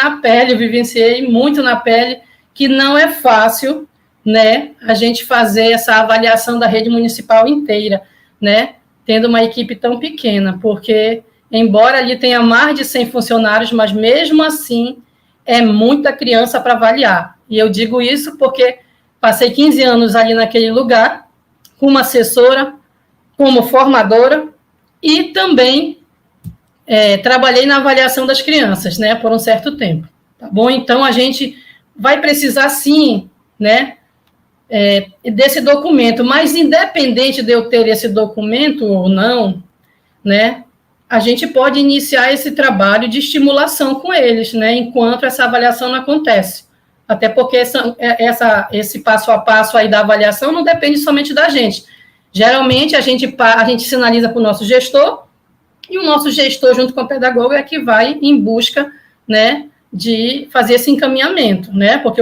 muito na pele, que não é fácil, né, a gente fazer essa avaliação da rede municipal inteira, né, tendo uma equipe tão pequena, porque, embora ali tenha mais de 100 funcionários, mas mesmo assim é muita criança para avaliar. E eu digo isso porque passei 15 anos ali naquele lugar, como assessora, como formadora, e também trabalhei na avaliação das crianças, né, por um certo tempo. Tá bom? Então, a gente vai precisar, sim, né, desse documento, mas independente de eu ter esse documento ou não, né, a gente pode iniciar esse trabalho de estimulação com eles, né, enquanto essa avaliação não acontece. Até porque esse passo a passo aí da avaliação não depende somente da gente. Geralmente, a gente sinaliza para o nosso gestor, e o nosso gestor, junto com o pedagogo, é que vai em busca, né, de fazer esse encaminhamento, né? Porque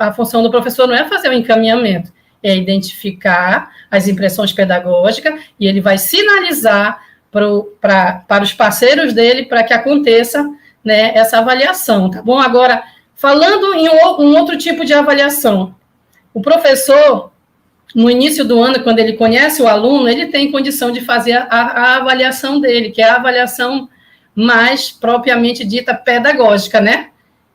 a função do professor não é fazer o encaminhamento, é identificar as impressões pedagógicas e ele vai sinalizar para os parceiros dele para que aconteça, né, essa avaliação, tá bom? Agora, falando em um outro tipo de avaliação, o professor, no início do ano, quando ele conhece o aluno, ele tem condição de fazer a avaliação dele, que é a avaliação mais propriamente dita pedagógica, né?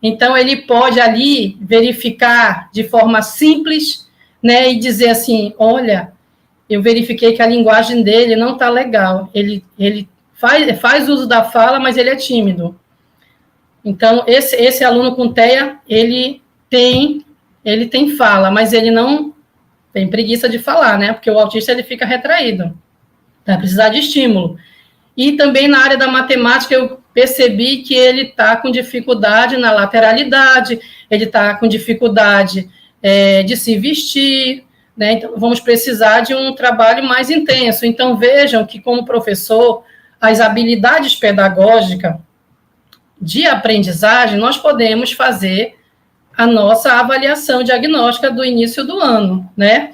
Então, ele pode ali verificar de forma simples, né, e dizer assim, olha, eu verifiquei que a linguagem dele não está legal, ele faz uso da fala, mas ele é tímido. Então, esse aluno com TEA, ele tem fala, mas ele não tem preguiça de falar, né, porque o autista ele fica retraído, vai precisar de estímulo. E também na área da matemática eu percebi que ele está com dificuldade na lateralidade, ele está com dificuldade de se vestir, né? Então vamos precisar de um trabalho mais intenso. Então vejam que como professor, as habilidades pedagógicas de aprendizagem, nós podemos fazer a nossa avaliação diagnóstica do início do ano, né?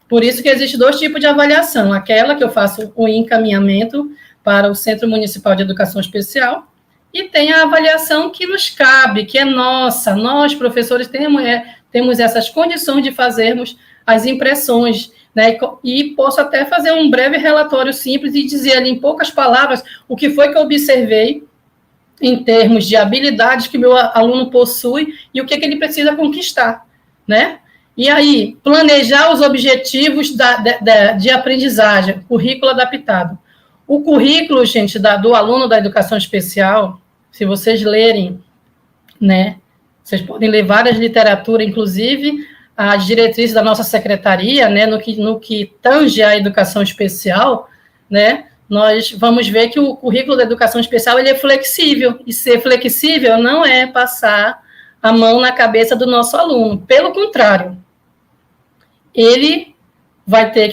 Por isso que existe 2 tipos de avaliação, aquela que eu faço o encaminhamento para o Centro Municipal de Educação Especial, e tem a avaliação que nos cabe, que é nossa, nós, professores, temos essas condições de fazermos as impressões, né, e posso até fazer um breve relatório simples e dizer ali, em poucas palavras, o que foi que eu observei em termos de habilidades que meu aluno possui e o que ele precisa conquistar, né? E aí, planejar os objetivos de aprendizagem, currículo adaptado. O currículo, gente, do aluno da educação especial, se vocês lerem, né, vocês podem ler várias literaturas, inclusive as diretrizes da nossa secretaria, né, no que tange a educação especial, né, nós vamos ver que o currículo da educação especial ele é flexível, e ser flexível não é passar a mão na cabeça do nosso aluno, pelo contrário, ele vai ter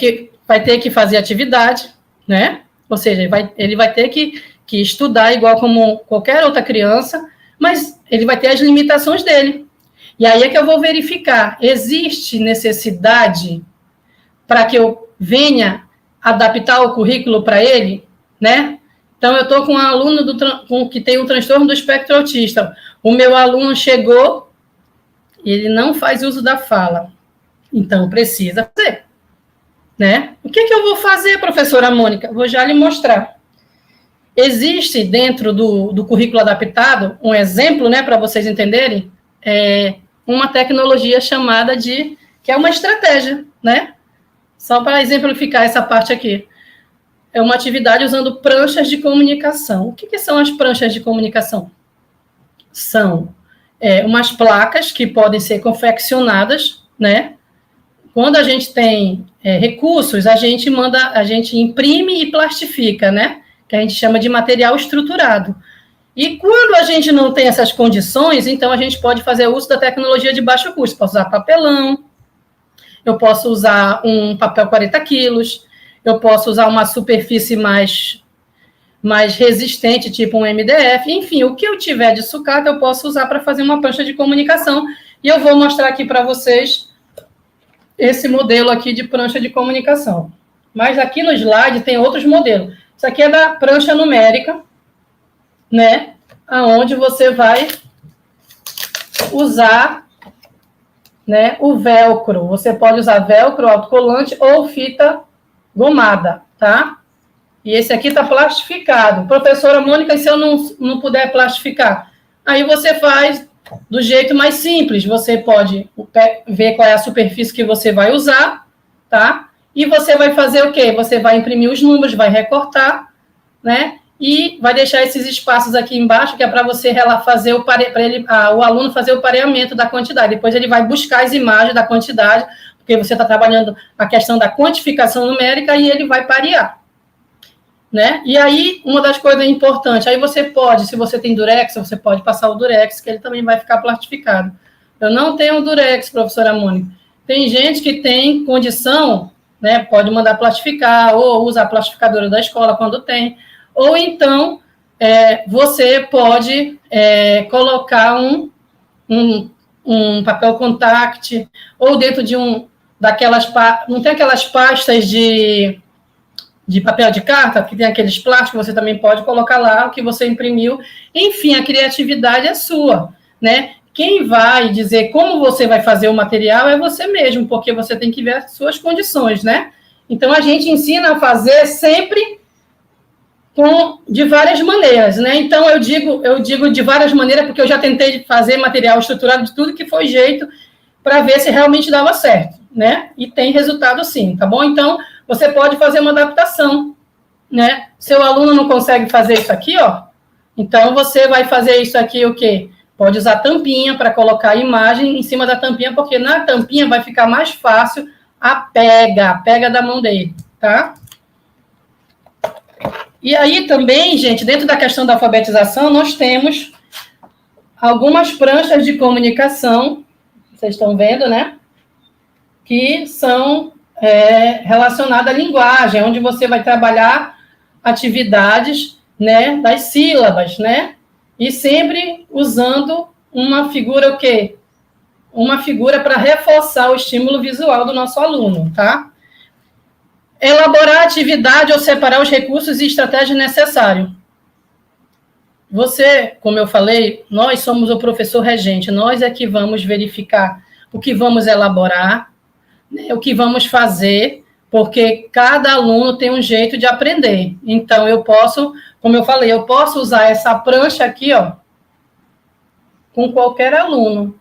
que fazer atividade, né, ou seja, ele vai ter que estudar igual como qualquer outra criança, mas ele vai ter as limitações dele. E aí é que eu vou verificar, existe necessidade para que eu venha adaptar o currículo para ele, né? Então, eu estou com um aluno que tem um transtorno do espectro autista. o meu aluno chegou e ele não faz uso da fala. Então, precisa fazer, né? O que eu vou fazer, professora Mônica? Vou já lhe mostrar. Existe dentro do currículo adaptado um exemplo, né, para vocês entenderem, uma tecnologia chamada que é uma estratégia, né? Só para exemplificar essa parte aqui. É uma atividade usando pranchas de comunicação. O que são as pranchas de comunicação? São umas placas que podem ser confeccionadas, né? Quando a gente tem recursos, a gente imprime e plastifica, né? Que a gente chama de material estruturado. E quando a gente não tem essas condições, então a gente pode fazer uso da tecnologia de baixo custo. Posso usar papelão, eu posso usar um papel 40 quilos, eu posso usar uma superfície mais resistente, tipo um MDF, enfim, o que eu tiver de sucata eu posso usar para fazer uma prancha de comunicação, e eu vou mostrar aqui para vocês esse modelo aqui de prancha de comunicação. Mas aqui no slide tem outros modelos. Isso aqui é da prancha numérica, né, aonde você vai usar, né, o velcro. Você pode usar velcro, autocolante ou fita gomada, tá? E esse aqui está plastificado. Professora Mônica, e se eu não puder plastificar? Aí você faz do jeito mais simples. Você pode ver qual é a superfície que você vai usar, tá? E você vai fazer o quê? Você vai imprimir os números, vai recortar, né? E vai deixar esses espaços aqui embaixo, que é para você fazer o aluno fazer o pareamento da quantidade. Depois ele vai buscar as imagens da quantidade, porque você está trabalhando a questão da quantificação numérica e ele vai parear, né? E aí, uma das coisas importantes, aí você pode, se você tem durex, você pode passar o durex, que ele também vai ficar plastificado. Eu não tenho durex, professora Mônica. Tem gente que tem condição, né? Pode mandar plastificar, ou usa a plastificadora da escola quando tem. Ou então, você pode colocar um papel contact, ou dentro de daquelas... Não tem aquelas pastas de papel de carta, que tem aqueles plásticos, você também pode colocar lá o que você imprimiu. Enfim, a criatividade é sua, né? Quem vai dizer como você vai fazer o material é você mesmo, porque você tem que ver as suas condições, né? Então, a gente ensina a fazer sempre de várias maneiras, né? Então, eu digo de várias maneiras, porque eu já tentei fazer material estruturado de tudo que foi jeito, para ver se realmente dava certo, né? E tem resultado sim, tá bom? Então, você pode fazer uma adaptação, né? Seu aluno não consegue fazer isso aqui, ó. Então, você vai fazer isso aqui, o quê? Pode usar tampinha para colocar a imagem em cima da tampinha, porque na tampinha vai ficar mais fácil a pega da mão dele, tá? E aí também, gente, dentro da questão da alfabetização, nós temos algumas pranchas de comunicação, vocês estão vendo, né? Que são relacionadas à linguagem, onde você vai trabalhar atividades, né, das sílabas, né? E sempre usando uma figura, o quê? Uma figura para reforçar o estímulo visual do nosso aluno, tá? Elaborar a atividade ou separar os recursos e estratégias necessários. Você, como eu falei, nós somos o professor regente, nós é que vamos verificar o que vamos elaborar, né, o que vamos fazer, porque cada aluno tem um jeito de aprender. Então, eu posso, como eu falei, eu posso usar essa prancha aqui, ó, com qualquer aluno.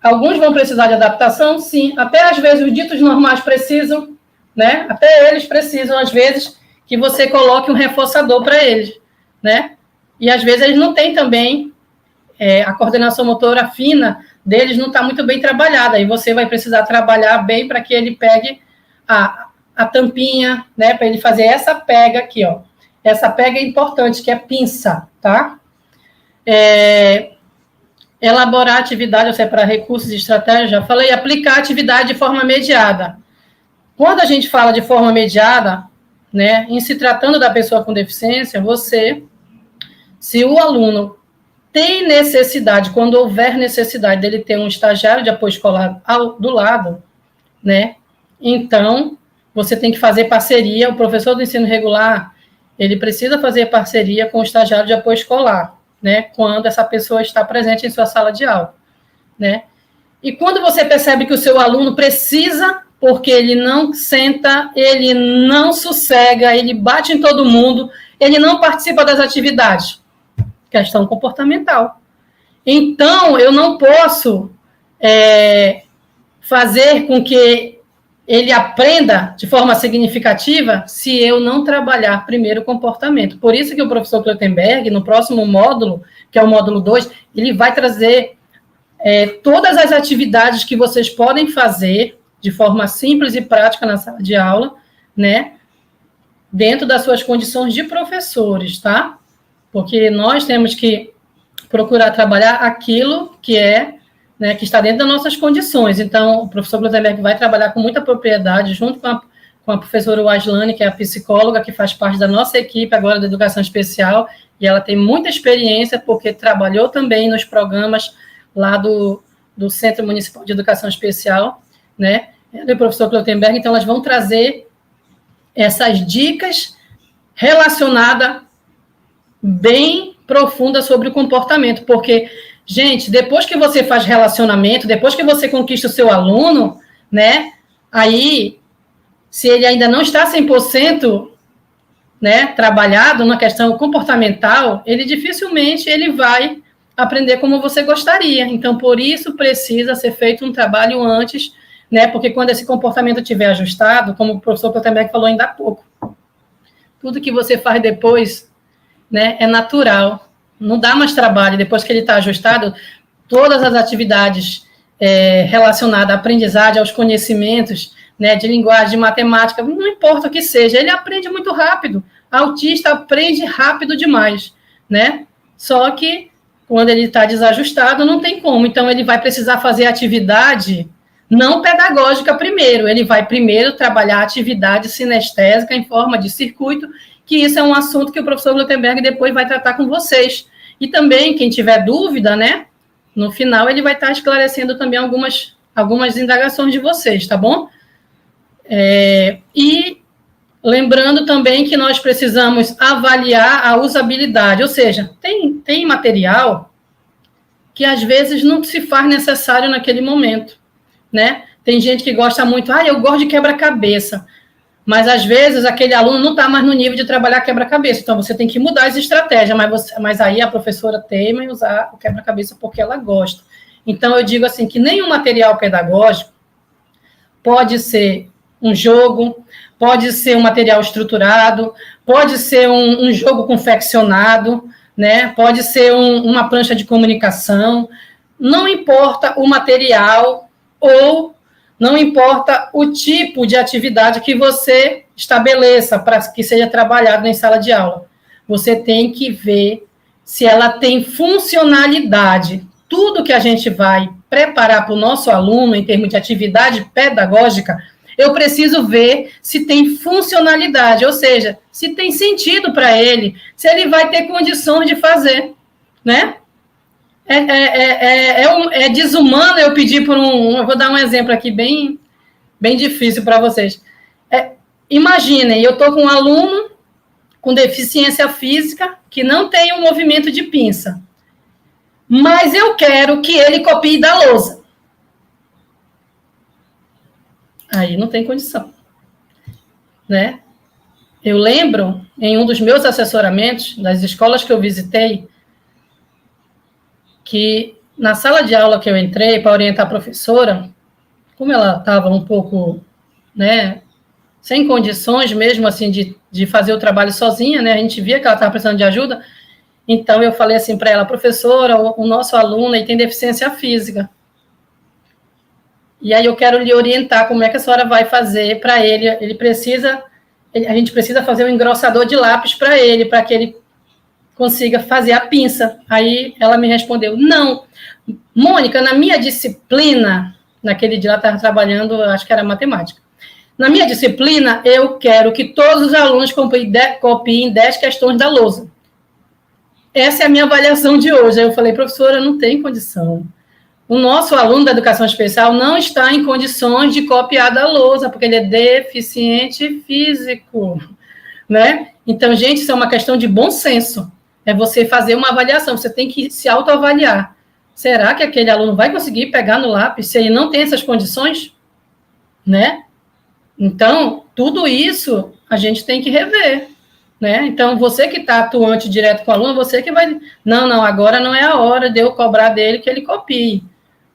Alguns vão precisar de adaptação, sim. Até, às vezes, os ditos normais precisam, né? Até eles precisam, às vezes, que você coloque um reforçador para eles, né? E, às vezes, eles não têm também, a coordenação motora fina deles não está muito bem trabalhada, e você vai precisar trabalhar bem para que ele pegue a tampinha, né? Para ele fazer essa pega aqui, ó. Essa pega é importante, que é pinça, tá? Elaborar atividade, ou separar recursos e estratégias, já falei, aplicar atividade de forma mediada. Quando a gente fala de forma mediada, né, em se tratando da pessoa com deficiência, se o aluno tem necessidade, quando houver necessidade dele ter um estagiário de apoio escolar do lado, né, então, você tem que fazer parceria, o professor do ensino regular, ele precisa fazer parceria com o estagiário de apoio escolar, né, quando essa pessoa está presente em sua sala de aula, né? E quando você percebe que o seu aluno precisa, porque ele não senta, ele não sossega, ele bate em todo mundo, ele não participa das atividades, questão comportamental. Então, eu não posso fazer com que ele aprenda de forma significativa se eu não trabalhar primeiro o comportamento. Por isso que o professor Kleutenberg, no próximo módulo, que é o módulo 2, ele vai trazer todas as atividades que vocês podem fazer de forma simples e prática na sala de aula, né, dentro das suas condições de professores, tá? Porque nós temos que procurar trabalhar aquilo que né, que está dentro das nossas condições. Então, o professor Kleutenberg vai trabalhar com muita propriedade, junto com a professora Waslane, que é a psicóloga, que faz parte da nossa equipe agora da Educação Especial, e ela tem muita experiência, porque trabalhou também nos programas lá do Centro Municipal de Educação Especial, né, e o professor Kleutenberg. Então, elas vão trazer essas dicas relacionadas bem profundas sobre o comportamento, porque... Gente, depois que você faz relacionamento, depois que você conquista o seu aluno, né, aí, se ele ainda não está 100%, né, trabalhado na questão comportamental, ele dificilmente ele vai aprender como você gostaria. Então, por isso, precisa ser feito um trabalho antes, né, porque quando esse comportamento estiver ajustado, como o professor Kleutenberg falou ainda há pouco, tudo que você faz depois, né, é natural. Não dá mais trabalho, depois que ele está ajustado, todas as atividades relacionadas à aprendizagem, aos conhecimentos, né, de linguagem, de matemática, não importa o que seja, ele aprende muito rápido. Autista aprende rápido demais, né? Só que, quando ele está desajustado, não tem como. Então, ele vai precisar fazer atividade não pedagógica primeiro, ele vai primeiro trabalhar atividade sinestésica em forma de circuito, que isso é um assunto que o professor Kleutenberg depois vai tratar com vocês. E também, quem tiver dúvida, né, no final ele vai estar esclarecendo também algumas indagações de vocês, tá bom? E lembrando também que nós precisamos avaliar a usabilidade, ou seja, tem material que às vezes não se faz necessário naquele momento, né? Tem gente que gosta muito, eu gosto de quebra-cabeça. Mas, às vezes, aquele aluno não está mais no nível de trabalhar quebra-cabeça. Então, você tem que mudar as estratégias. Mas aí a professora teima em usar o quebra-cabeça porque ela gosta. Então, eu digo assim, que nenhum material pedagógico pode ser um jogo, pode ser um material estruturado, pode ser um jogo confeccionado, né? Pode ser uma prancha de comunicação. Não importa o material ou... Não importa o tipo de atividade que você estabeleça para que seja trabalhado em sala de aula. Você tem que ver se ela tem funcionalidade. Tudo que a gente vai preparar para o nosso aluno, em termos de atividade pedagógica, eu preciso ver se tem funcionalidade, ou seja, se tem sentido para ele, se ele vai ter condições de fazer, né? É desumano eu pedir por eu vou dar um exemplo aqui bem difícil para vocês. Imaginem, eu estou com um aluno com deficiência física que não tem um movimento de pinça, mas eu quero que ele copie da lousa. Aí não tem condição, né? Eu lembro, em um dos meus assessoramentos, das escolas que eu visitei, que na sala de aula que eu entrei para orientar a professora, como ela estava um pouco, né, sem condições mesmo, assim, de fazer o trabalho sozinha, né, a gente via que ela estava precisando de ajuda, então eu falei assim para ela, professora, o nosso aluno ele tem deficiência física, e aí eu quero lhe orientar como é que a senhora vai fazer para ele, a gente precisa fazer um engrossador de lápis para ele, para que ele consiga fazer a pinça. Aí ela me respondeu, não, Mônica, na minha disciplina, naquele dia ela estava trabalhando, acho que era matemática, na minha disciplina, eu quero que todos os alunos copiem 10 questões da lousa. Essa é a minha avaliação de hoje. Aí eu falei, professora, não tem condição. O nosso aluno da educação especial não está em condições de copiar da lousa, porque ele é deficiente físico, né? Então, gente, isso é uma questão de bom senso. É você fazer uma avaliação, você tem que se autoavaliar. Será que aquele aluno vai conseguir pegar no lápis se ele não tem essas condições? Né? Então, tudo isso a gente tem que rever. Né? Então, você que está atuante direto com o aluno, você que vai... Não, agora não é a hora de eu cobrar dele que ele copie.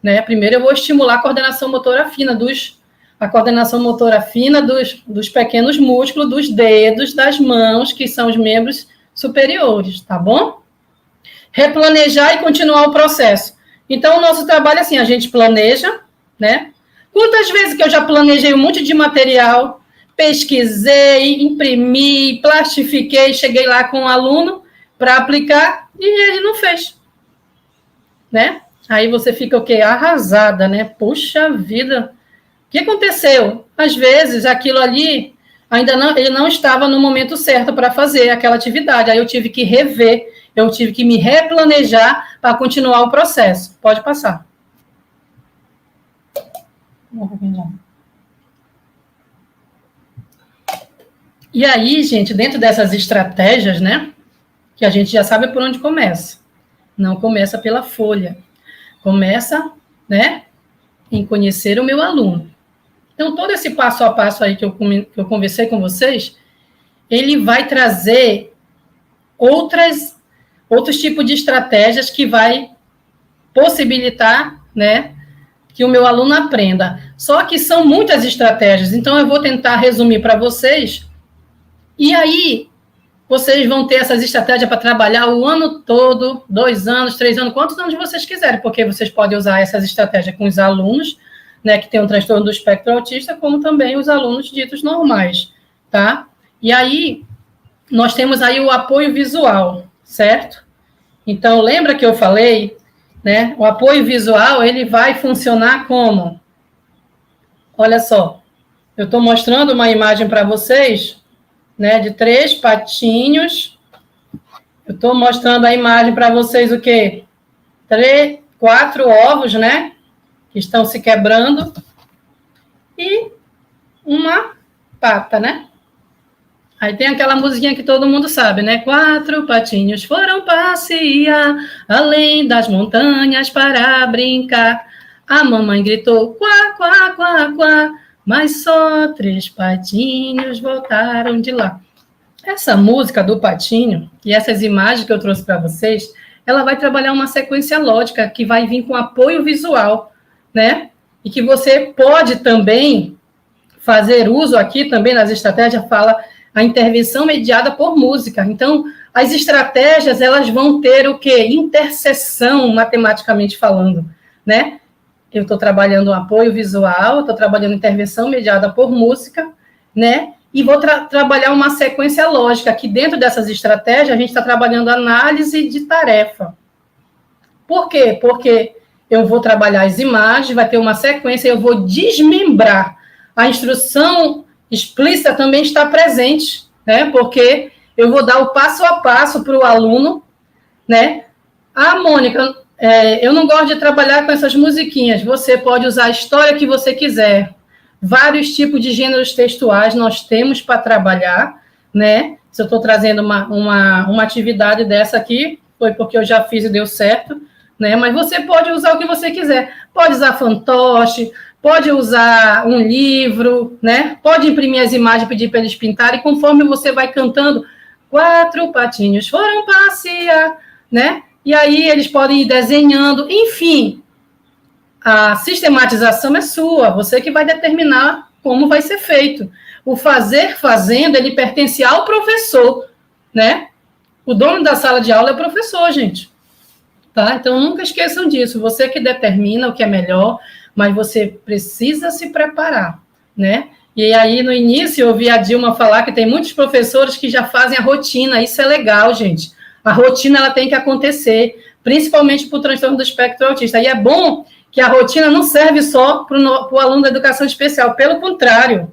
Né? Primeiro eu vou estimular a coordenação motora fina dos pequenos músculos, dos dedos, das mãos, que são os membros superiores, tá bom? Replanejar e continuar o processo. Então, o nosso trabalho é assim, a gente planeja, né? Quantas vezes que eu já planejei um monte de material, pesquisei, imprimi, plastifiquei, cheguei lá com o aluno para aplicar e ele não fez, né? Aí você fica o quê? Arrasada, né? Puxa vida, o que aconteceu? Às vezes, aquilo ali, ele não estava no momento certo para fazer aquela atividade. Aí eu tive que rever, eu tive que me replanejar para continuar o processo. Pode passar. E aí, gente, dentro dessas estratégias, né, que a gente já sabe por onde começa. Não começa pela folha. Começa, né, em conhecer o meu aluno. Então, todo esse passo a passo aí que eu conversei com vocês, ele vai trazer outros tipos de estratégias que vai possibilitar, né, que o meu aluno aprenda. Só que são muitas estratégias, então eu vou tentar resumir para vocês, e aí vocês vão ter essas estratégias para trabalhar o ano todo, 2 anos, 3 anos, quantos anos vocês quiserem, porque vocês podem usar essas estratégias com os alunos, né, que tem um transtorno do espectro autista, como também os alunos ditos normais, tá? E aí, nós temos aí o apoio visual, certo? Então, lembra que eu falei, né, o apoio visual, ele vai funcionar como? Olha só, eu estou mostrando uma imagem para vocês, né, de 3 patinhos, eu estou mostrando a imagem para vocês o quê? 4 ovos, né, que estão se quebrando, e uma pata, né? Aí tem aquela musiquinha que todo mundo sabe, né? 4 patinhos foram passear além das montanhas para brincar. A mamãe gritou, quá, quá, quá, quá, mas só 3 patinhos voltaram de lá. Essa música do patinho e essas imagens que eu trouxe para vocês, ela vai trabalhar uma sequência lógica que vai vir com apoio visual, né? E que você pode também fazer uso aqui também nas estratégias, fala a intervenção mediada por música. Então, as estratégias, elas vão ter o quê? Interseção, matematicamente falando, né? Eu estou trabalhando um apoio visual, estou trabalhando intervenção mediada por música, né? E vou trabalhar uma sequência lógica, que dentro dessas estratégias, a gente está trabalhando análise de tarefa. Por quê? Porque eu vou trabalhar as imagens, vai ter uma sequência, eu vou desmembrar. A instrução explícita também está presente, né? Porque eu vou dar o passo a passo para o aluno, né? Ah, Mônica, eu não gosto de trabalhar com essas musiquinhas. Você pode usar a história que você quiser. Vários tipos de gêneros textuais nós temos para trabalhar, né? Se eu estou trazendo uma atividade dessa aqui, foi porque eu já fiz e deu certo, né? Mas você pode usar o que você quiser. Pode usar fantoche, pode usar um livro, né? Pode imprimir as imagens, pedir para eles pintarem, e conforme você vai cantando, 4 patinhos foram passear, né? E aí eles podem ir desenhando, enfim, a sistematização é sua, você que vai determinar como vai ser feito. O fazer fazendo, ele pertence ao professor, né? O dono da sala de aula é o professor, gente. Tá? Então, nunca esqueçam disso. Você que determina o que é melhor, mas você precisa se preparar, né? E aí, no início, eu ouvi a Dilma falar que tem muitos professores que já fazem a rotina. Isso é legal, gente. A rotina, ela tem que acontecer, principalmente para o transtorno do espectro autista. E é bom que a rotina não serve só para o aluno da educação especial. Pelo contrário,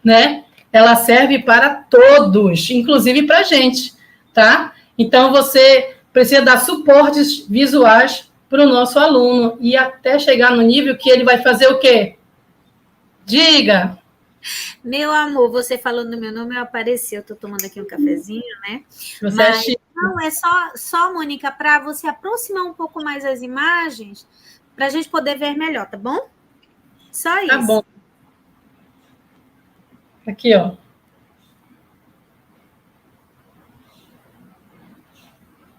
né? Ela serve para todos, inclusive para a gente, tá? Então, você precisa dar suportes visuais para o nosso aluno e até chegar no nível que ele vai fazer o quê? Diga! Meu amor, você falou no meu nome, eu apareci. Eu estou tomando aqui um cafezinho, né? Você é chique. Não, é só Mônica, para você aproximar um pouco mais as imagens, para a gente poder ver melhor, tá bom? Só isso. Tá bom. Aqui, ó.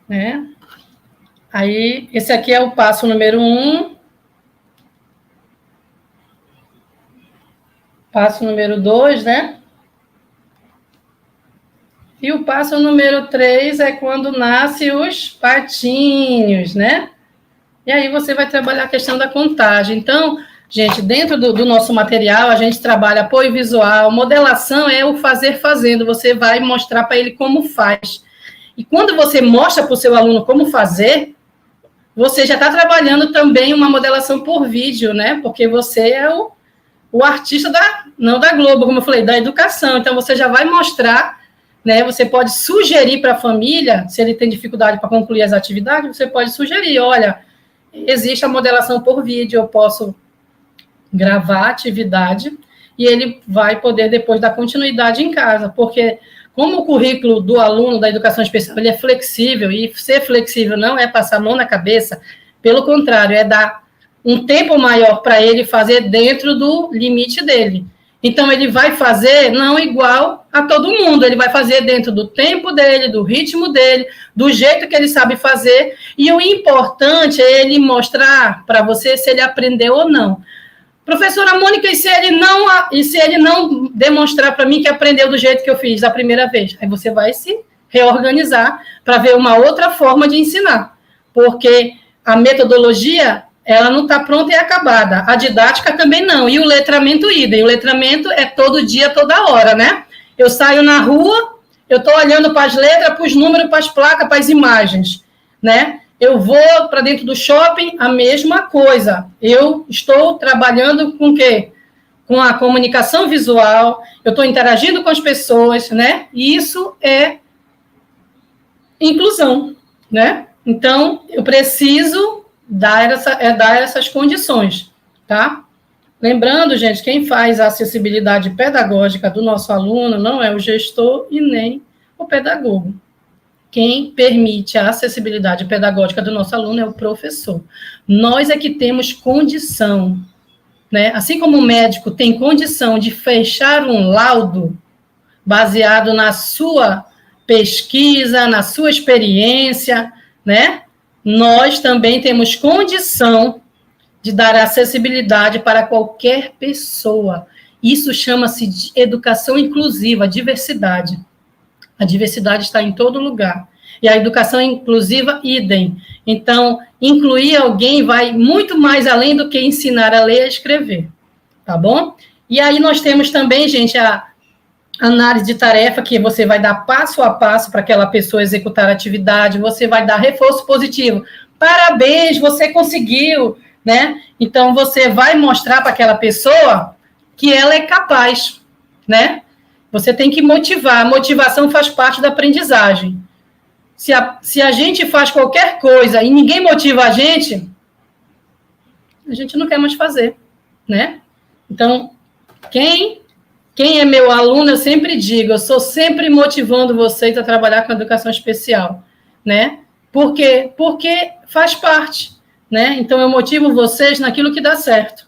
Né? Aí, esse aqui é o passo número 1. Passo número 2, né? E o passo número 3 é quando nascem os patinhos, né? E aí você vai trabalhar a questão da contagem. Então, gente, dentro do nosso material, a gente trabalha apoio visual, modelação é o fazer fazendo. Você vai mostrar para ele como faz. E quando você mostra para o seu aluno como fazer, você já está trabalhando também uma modelação por vídeo, né? Porque você é o artista não da Globo, como eu falei, da educação. Então, você já vai mostrar, né? Você pode sugerir para a família, se ele tem dificuldade para concluir as atividades, você pode sugerir, olha, existe a modelação por vídeo, eu posso gravar a atividade e ele vai poder depois dar continuidade em casa, porque como o currículo do aluno da educação especial ele é flexível, e ser flexível não é passar a mão na cabeça, pelo contrário, é dar um tempo maior para ele fazer dentro do limite dele. Então, ele vai fazer não igual a todo mundo, ele vai fazer dentro do tempo dele, do ritmo dele, do jeito que ele sabe fazer, e o importante é ele mostrar para você se ele aprendeu ou não. Professora Mônica, e se ele não demonstrar para mim que aprendeu do jeito que eu fiz a primeira vez? Aí você vai se reorganizar para ver uma outra forma de ensinar, porque a metodologia ela não está pronta e acabada. A didática também não. E o letramento, idem. O letramento é todo dia, toda hora, né? Eu saio na rua, eu estou olhando para as letras, para os números, para as placas, para as imagens, né? Eu vou para dentro do shopping, a mesma coisa. Eu estou trabalhando com o quê? Com a comunicação visual, eu estou interagindo com as pessoas, né? E isso é inclusão, né? Então, eu preciso dar essas condições, tá? Lembrando, gente, quem faz a acessibilidade pedagógica do nosso aluno não é o gestor e nem o pedagogo. Quem permite a acessibilidade pedagógica do nosso aluno é o professor. Nós é que temos condição, né? Assim como o médico tem condição de fechar um laudo baseado na sua pesquisa, na sua experiência, né? Nós também temos condição de dar acessibilidade para qualquer pessoa. Isso chama-se de educação inclusiva, diversidade. A diversidade está em todo lugar. E a educação inclusiva, idem. Então, incluir alguém vai muito mais além do que ensinar a ler e a escrever. Tá bom? E aí nós temos também, gente, a análise de tarefa, que você vai dar passo a passo para aquela pessoa executar a atividade, você vai dar reforço positivo. Parabéns, você conseguiu, né? Então, você vai mostrar para aquela pessoa que ela é capaz, né? Você tem que motivar. A motivação faz parte da aprendizagem. Se a gente faz qualquer coisa e ninguém motiva a gente não quer mais fazer, né? Então, quem é meu aluno, eu sempre digo, eu estou sempre motivando vocês a trabalhar com a educação especial, né? Por quê? Porque faz parte, né? Então, eu motivo vocês naquilo que dá certo,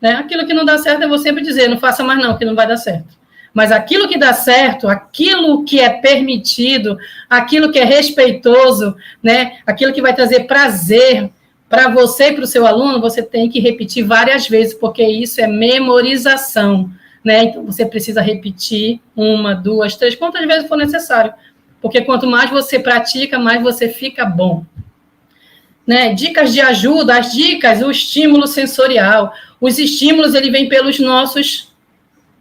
né? Aquilo que não dá certo, eu vou sempre dizer, não faça mais não, que não vai dar certo. Mas aquilo que dá certo, aquilo que é permitido, aquilo que é respeitoso, né? Aquilo que vai trazer prazer para você e para o seu aluno, você tem que repetir várias vezes, porque isso é memorização, né? Então, você precisa repetir 1, 2, 3, quantas vezes for necessário. Porque quanto mais você pratica, mais você fica bom. Né? Dicas de ajuda, as dicas, o estímulo sensorial. Os estímulos, ele vem pelos nossos,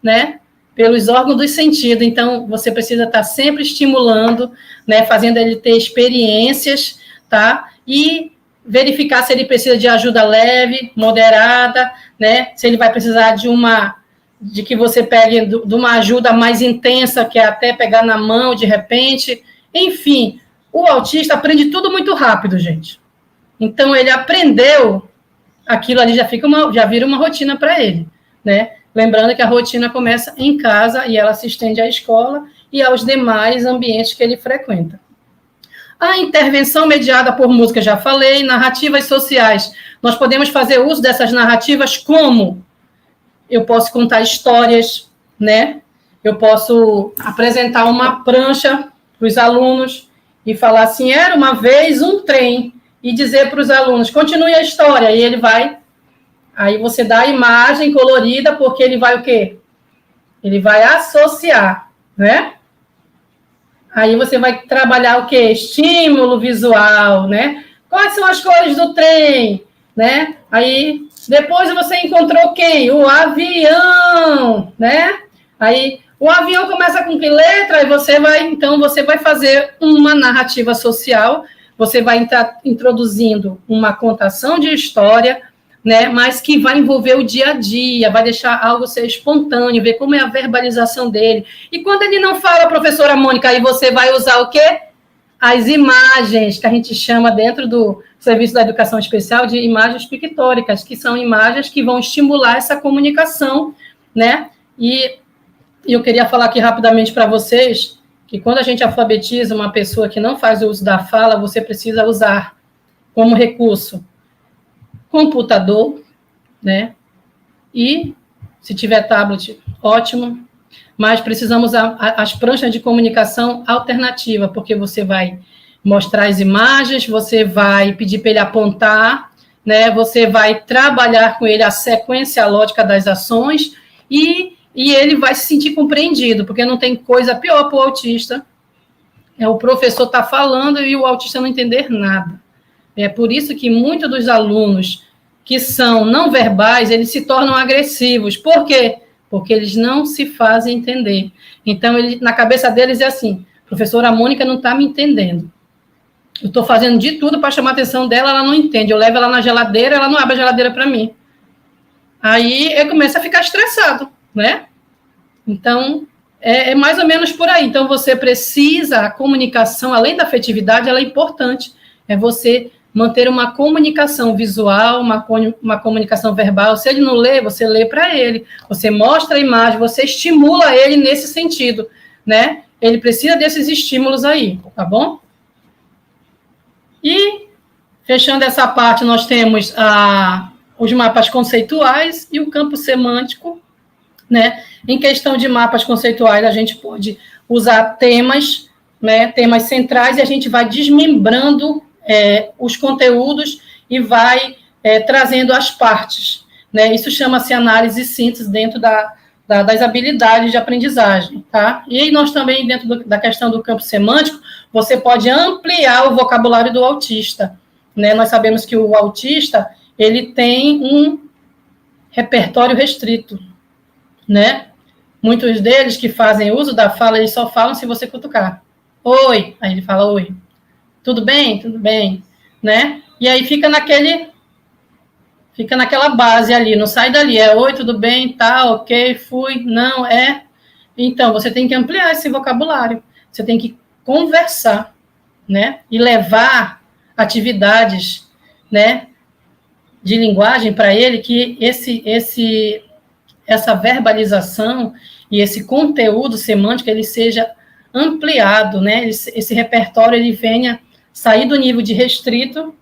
né? Pelos órgãos do sentido. Então, você precisa estar sempre estimulando, né? Fazendo ele ter experiências, tá? E verificar se ele precisa de ajuda leve, moderada, né? Se ele vai precisar de que você pegue de uma ajuda mais intensa, que é até pegar na mão de repente. Enfim, o autista aprende tudo muito rápido, gente. Então, ele aprendeu, aquilo ali já vira uma rotina para ele, né? Lembrando que a rotina começa em casa e ela se estende à escola e aos demais ambientes que ele frequenta. A intervenção mediada por música, já falei. Narrativas sociais. Nós podemos fazer uso dessas narrativas como? Eu posso contar histórias, né? Eu posso apresentar uma prancha para os alunos e falar assim, era uma vez um trem, e dizer para os alunos, continue a história, e ele vai... Aí você dá a imagem colorida, porque ele vai o quê? Ele vai associar, né? Aí você vai trabalhar o quê? Estímulo visual, né? Quais são as cores do trem, né? Aí, depois você encontrou quem? O avião, né? Aí, o avião começa com que letra? E você vai fazer uma narrativa social, você vai estar introduzindo uma contação de história, né, mas que vai envolver o dia a dia, vai deixar algo ser espontâneo, ver como é a verbalização dele. E quando ele não fala, professora Mônica, aí você vai usar o quê? As imagens, que a gente chama dentro do Serviço da Educação Especial de imagens pictóricas, que são imagens que vão estimular essa comunicação, né? E eu queria falar aqui rapidamente para vocês que quando a gente alfabetiza uma pessoa que não faz o uso da fala, você precisa usar como recurso computador, né? E, se tiver tablet, ótimo, mas precisamos usar as pranchas de comunicação alternativa, porque você vai mostrar as imagens, você vai pedir para ele apontar, né? Você vai trabalhar com ele a sequência lógica das ações e ele vai se sentir compreendido, porque não tem coisa pior para o autista, o professor está falando e o autista não entender nada. É por isso que muitos dos alunos que são não verbais, eles se tornam agressivos. Por quê? Porque eles não se fazem entender. Então, na cabeça deles é assim, professora Mônica não está me entendendo. Eu estou fazendo de tudo para chamar a atenção dela, ela não entende. Eu levo ela na geladeira, ela não abre a geladeira para mim. Aí, eu começo a ficar estressado, né? Então, é mais ou menos por aí. Então, você precisa, a comunicação, além da afetividade, ela é importante. É você manter uma comunicação visual, uma comunicação verbal. Se ele não lê, você lê para ele. Você mostra a imagem, você estimula ele nesse sentido, né? Ele precisa desses estímulos aí, tá bom? E, fechando essa parte, nós temos os mapas conceituais e o campo semântico, né? Em questão de mapas conceituais, a gente pode usar temas, né? Temas centrais, e a gente vai desmembrando os conteúdos e vai trazendo as partes, né? Isso chama-se análise e síntese dentro das habilidades de aprendizagem, tá? E aí nós também, dentro da questão do campo semântico, você pode ampliar o vocabulário do autista, né? Nós sabemos que o autista, ele tem um repertório restrito, né? Muitos deles que fazem uso da fala, eles só falam se você cutucar. Oi, aí ele fala oi. Tudo bem? Tudo bem, né? E aí fica naquela base ali, não sai dali, oi, tudo bem, tá, ok, fui, não, Então, você tem que ampliar esse vocabulário, você tem que conversar, né? E levar atividades, né? De linguagem para ele, que essa verbalização e esse conteúdo semântico, ele seja ampliado, né? Esse repertório, ele venha sair do nível de restrito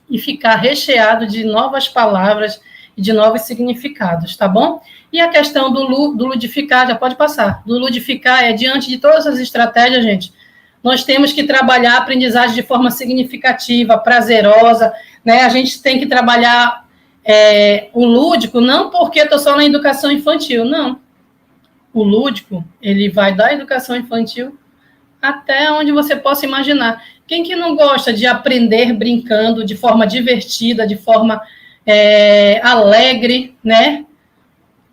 e ficar recheado de novas palavras e de novos significados, tá bom? E a questão do ludificar, já pode passar. Do ludificar diante de todas as estratégias, gente, nós temos que trabalhar a aprendizagem de forma significativa, prazerosa, né? A gente tem que trabalhar o lúdico, não porque eu estou só na educação infantil, não. O lúdico, ele vai da educação infantil até onde você possa imaginar. Quem que não gosta de aprender brincando de forma divertida, de forma alegre, né?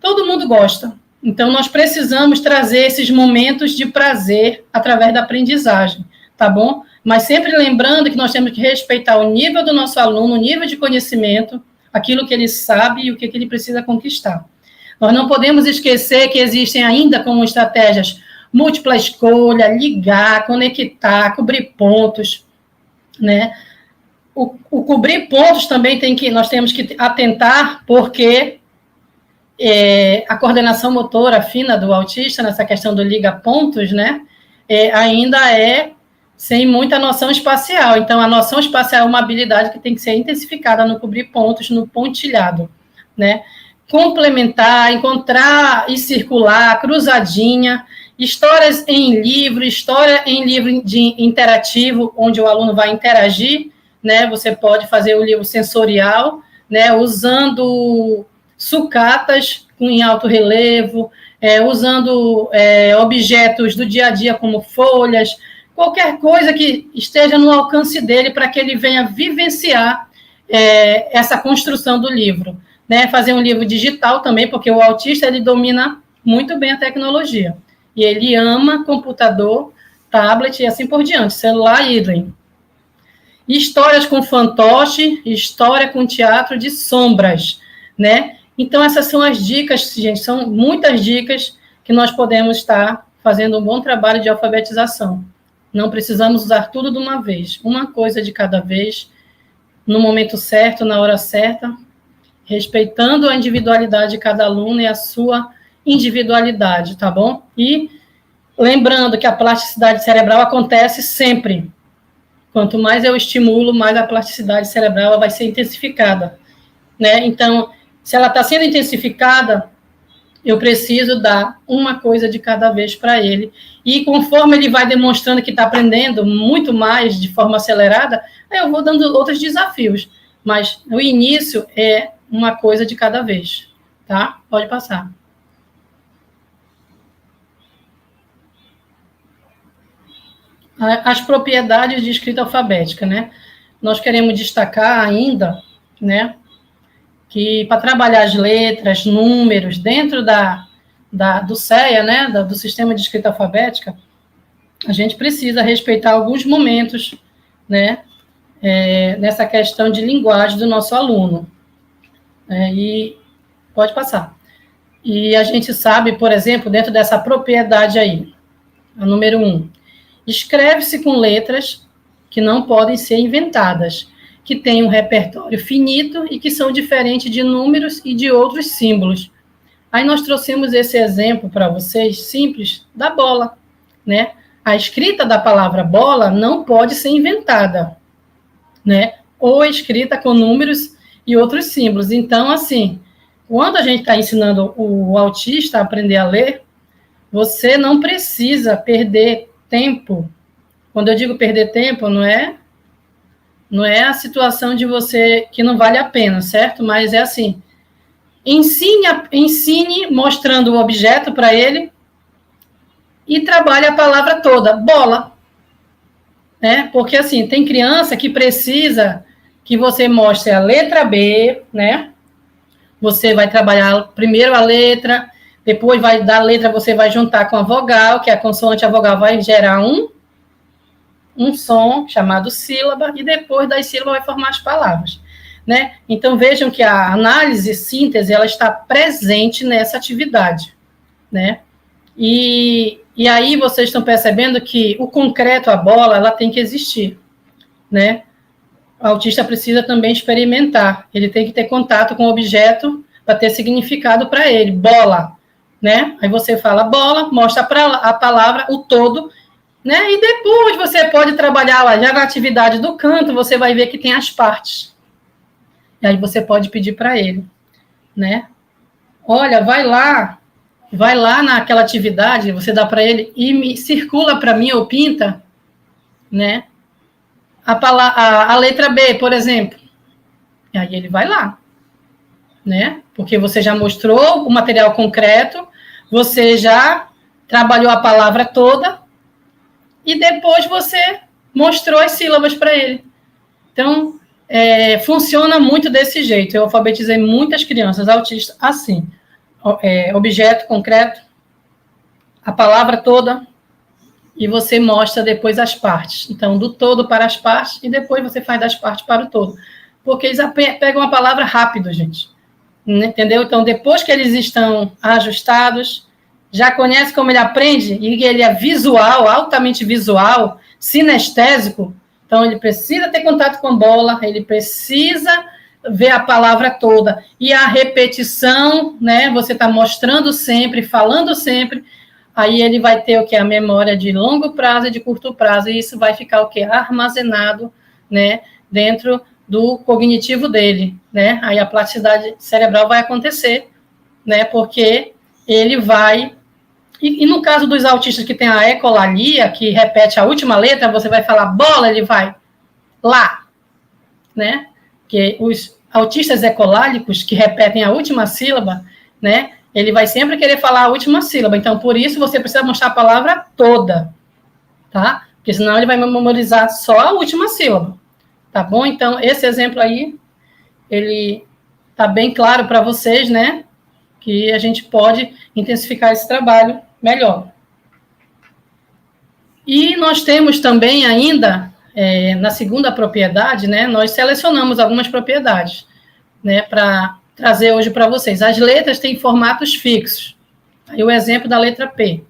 Todo mundo gosta. Então, nós precisamos trazer esses momentos de prazer através da aprendizagem, tá bom? Mas sempre lembrando que nós temos que respeitar o nível do nosso aluno, o nível de conhecimento, aquilo que ele sabe e o que ele precisa conquistar. Nós não podemos esquecer que existem ainda como estratégias múltipla escolha, ligar, conectar, cobrir pontos, né? O cobrir pontos também nós temos que atentar, porque a coordenação motora fina do autista, nessa questão do liga pontos, né? Ainda é sem muita noção espacial. Então, a noção espacial é uma habilidade que tem que ser intensificada no cobrir pontos, no pontilhado, né? Complementar, encontrar e circular, cruzadinha, história em livro interativo, onde o aluno vai interagir, né? Você pode fazer o livro sensorial, né? Usando sucatas em alto relevo, usando objetos do dia a dia como folhas, qualquer coisa que esteja no alcance dele para que ele venha vivenciar essa construção do livro, né? Fazer um livro digital também, porque o autista ele domina muito bem a tecnologia e ele ama computador, tablet e assim por diante, celular, idem. Histórias com fantoche, história com teatro de sombras, né? Então, essas são as dicas, gente, são muitas dicas que nós podemos estar fazendo um bom trabalho de alfabetização. Não precisamos usar tudo de uma vez, uma coisa de cada vez, no momento certo, na hora certa, respeitando a individualidade de cada aluno e a sua individualidade, tá bom? E lembrando que a plasticidade cerebral acontece sempre. Quanto mais eu estimulo, mais a plasticidade cerebral vai ser intensificada, né? Então, se ela está sendo intensificada, eu preciso dar uma coisa de cada vez para ele. E conforme ele vai demonstrando que está aprendendo muito mais de forma acelerada, eu vou dando outros desafios. Mas o início é uma coisa de cada vez, tá? Pode passar. As propriedades de escrita alfabética, né? Nós queremos destacar ainda, né, que para trabalhar as letras, números, dentro do CEA, né, do Sistema de Escrita Alfabética, a gente precisa respeitar alguns momentos, né, nessa questão de linguagem do nosso aluno. E pode passar. E a gente sabe, por exemplo, dentro dessa propriedade aí, a número 1, escreve-se com letras que não podem ser inventadas, que têm um repertório finito e que são diferentes de números e de outros símbolos. Aí nós trouxemos esse exemplo para vocês, simples, da bola, né? A escrita da palavra bola não pode ser inventada, né? Ou escrita com números e outros símbolos. Então, assim, quando a gente está ensinando o autista a aprender a ler, você não precisa perder tempo. Quando eu digo perder tempo, não é a situação de você que não vale a pena, certo? Mas é assim, ensine mostrando o objeto para ele e trabalhe a palavra toda, bola, né? Porque assim, tem criança que precisa que você mostre a letra B, né? Você vai trabalhar primeiro a letra, depois da letra você vai juntar com a vogal, que a consoante e a vogal vai gerar um som chamado sílaba, e depois das sílabas vai formar as palavras, né? Então, vejam que a análise e síntese, ela está presente nessa atividade, né? E aí vocês estão percebendo que o concreto, a bola, ela tem que existir, né? O autista precisa também experimentar, ele tem que ter contato com o objeto para ter significado para ele, bola, né? Aí você fala bola, mostra a palavra, o todo, né? E depois você pode trabalhar lá, já na atividade do canto, você vai ver que tem as partes. E aí você pode pedir para ele, né? Olha, vai lá naquela atividade, você dá para ele e circula para mim ou pinta, né? A letra B, por exemplo. E aí ele vai lá, né? Porque você já mostrou o material concreto, você já trabalhou a palavra toda, e depois você mostrou as sílabas para ele. Então, funciona muito desse jeito. Eu alfabetizei muitas crianças autistas assim. Objeto concreto, a palavra toda, e você mostra depois as partes. Então, do todo para as partes, e depois você faz das partes para o todo. Porque eles pegam a palavra rápido, gente. Entendeu? Então, depois que eles estão ajustados, já conhece como ele aprende, e ele é visual, altamente visual, sinestésico, então ele precisa ter contato com a bola, ele precisa ver a palavra toda, e a repetição, né, você está mostrando sempre, falando sempre, aí ele vai ter o que? A memória de longo prazo e de curto prazo, e isso vai ficar o que? Armazenado, né, dentro do cognitivo dele, né? Aí a plasticidade cerebral vai acontecer, né, porque ele vai... E no caso dos autistas que tem a ecolalia, que repete a última letra, você vai falar bola, ele vai lá, né? Porque os autistas ecolálicos, que repetem a última sílaba, né? Ele vai sempre querer falar a última sílaba. Então, por isso, você precisa mostrar a palavra toda, tá? Porque senão ele vai memorizar só a última sílaba, tá bom? Então, esse exemplo aí, ele tá bem claro para vocês, né? Que a gente pode intensificar esse trabalho melhor. E nós temos também ainda, na segunda propriedade, né, nós selecionamos algumas propriedades, né, para trazer hoje para vocês. As letras têm formatos fixos. Aí o exemplo da letra P.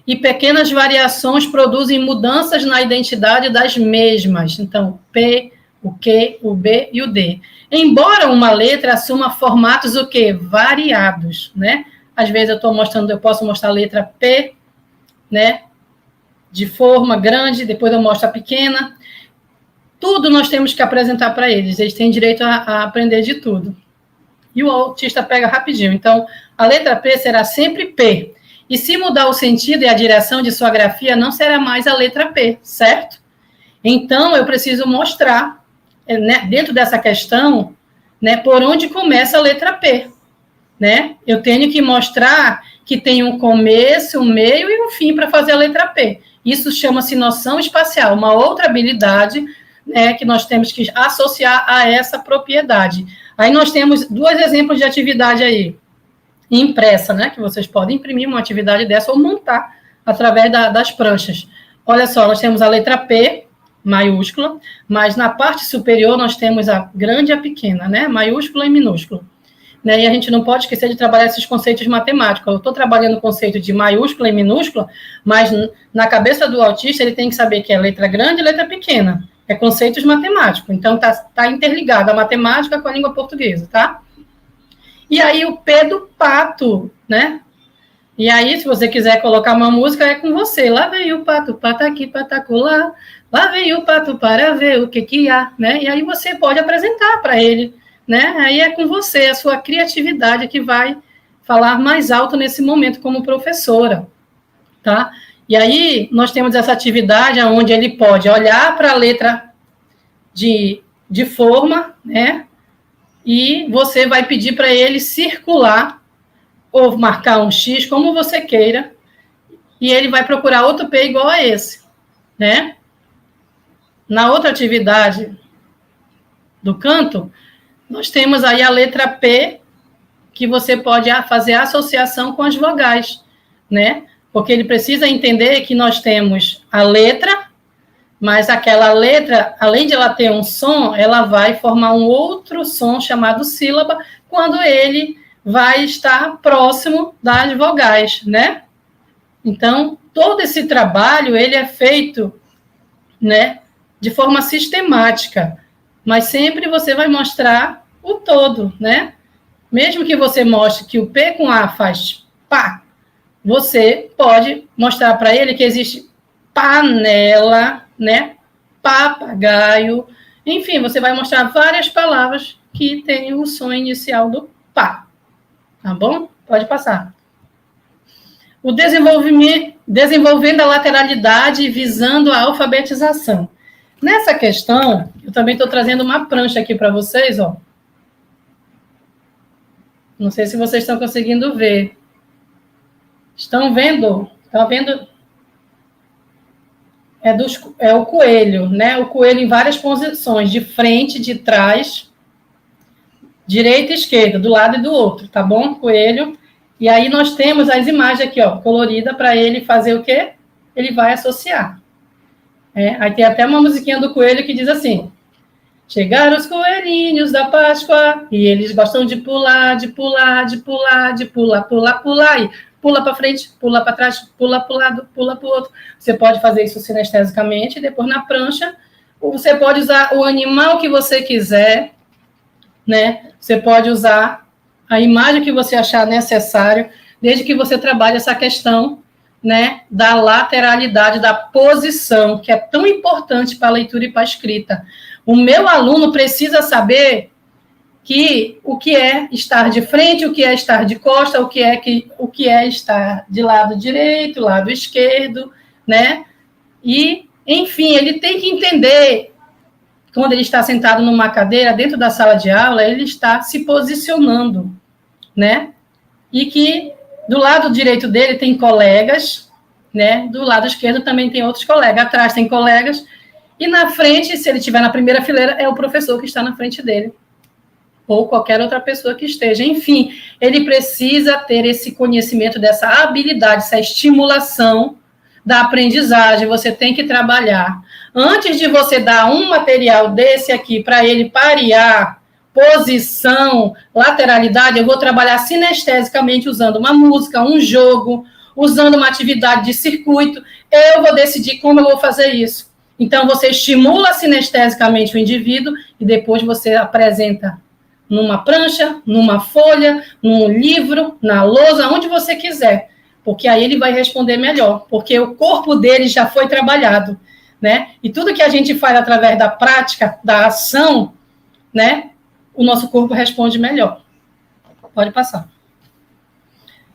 E pequenas variações produzem mudanças na identidade das mesmas. Então, P, o Q, o B e o D. Embora uma letra assuma formatos o quê? Variados, né? Às vezes eu posso mostrar a letra P, né? De forma grande, depois eu mostro a pequena. Tudo nós temos que apresentar para eles. Eles têm direito a aprender de tudo. E o autista pega rapidinho. Então, a letra P será sempre P. E se mudar o sentido e a direção de sua grafia, não será mais a letra P, certo? Então, eu preciso mostrar, né, dentro dessa questão, né, por onde começa a letra P. Né? Eu tenho que mostrar que tem um começo, um meio e um fim para fazer a letra P. Isso chama-se noção espacial, uma outra habilidade, né, que nós temos que associar a essa propriedade. Aí nós temos 2 exemplos de atividade aí, impressa, né, que vocês podem imprimir uma atividade dessa ou montar através das pranchas. Olha só, nós temos a letra P, maiúscula, mas na parte superior nós temos a grande e a pequena, né, maiúscula e minúscula. Né, e a gente não pode esquecer de trabalhar esses conceitos matemáticos. Eu estou trabalhando o conceito de maiúscula e minúscula, mas na cabeça do autista ele tem que saber que é letra grande e letra pequena. É conceitos matemáticos. Então, tá interligado a matemática com a língua portuguesa, tá? E aí, o P do pato, né? E aí, se você quiser colocar uma música, é com você. Lá vem o pato aqui, patacolá. Lá vem o pato para ver o que há, né? E aí, você pode apresentar para ele, né? Aí é com você, a sua criatividade que vai falar mais alto nesse momento como professora, tá? E aí nós temos essa atividade onde ele pode olhar para a letra de forma, né? E você vai pedir para ele circular ou marcar um X, como você queira, e ele vai procurar outro P igual a esse, né? Na outra atividade do canto, nós temos aí a letra P, que você pode fazer associação com as vogais, né? Porque ele precisa entender que nós temos a letra, mas aquela letra, além de ela ter um som, ela vai formar um outro som chamado sílaba, quando ele vai estar próximo das vogais, né? Então, todo esse trabalho, ele é feito, né, de forma sistemática, mas sempre você vai mostrar o todo, né? Mesmo que você mostre que o P com A faz pá, você pode mostrar para ele que existe panela, né? Papagaio, enfim, você vai mostrar várias palavras que têm o som inicial do pá, tá bom? Pode passar. O desenvolvendo a lateralidade visando a alfabetização. Nessa questão, eu também estou trazendo uma prancha aqui para vocês, ó. Não sei se vocês estão conseguindo ver. Estão vendo? Estão vendo? É o coelho, né? O coelho em várias posições, de frente, de trás, direita e esquerda, do lado e do outro, tá bom? Coelho. E aí nós temos as imagens aqui, ó, colorida, para ele fazer o quê? Ele vai associar. Aí tem até uma musiquinha do coelho que diz assim: chegaram os coelhinhos da Páscoa e eles gostam de pular, de pular, de pular, de pular, pular, pular, e pula para frente, pula para trás, pula para o lado, pula para o outro. Você pode fazer isso sinestesicamente, e depois na prancha, você pode usar o animal que você quiser, né? Você pode usar a imagem que você achar necessário, desde que você trabalhe essa questão, né, da lateralidade, da posição, que é tão importante para a leitura e para a escrita. O meu aluno precisa saber o que é estar de frente, o que é estar de costa, o que é estar de lado direito, lado esquerdo, né? E, enfim, ele tem que entender, quando ele está sentado numa cadeira dentro da sala de aula, ele está se posicionando, né? E que do lado direito dele tem colegas, né? Do lado esquerdo também tem outros colegas, atrás tem colegas, e na frente, se ele estiver na primeira fileira, é o professor que está na frente dele, ou qualquer outra pessoa que esteja. Enfim, ele precisa ter esse conhecimento, dessa habilidade, essa estimulação da aprendizagem. Você tem que trabalhar. Antes de você dar um material desse aqui para ele parear, posição, lateralidade, eu vou trabalhar sinestesicamente usando uma música, um jogo, usando uma atividade de circuito. Eu vou decidir como eu vou fazer isso. Então, você estimula sinestesicamente o indivíduo e depois você apresenta numa prancha, numa folha, num livro, na lousa, onde você quiser, porque aí ele vai responder melhor, porque o corpo dele já foi trabalhado, né? E tudo que a gente faz através da prática, da ação, né? O nosso corpo responde melhor. Pode passar.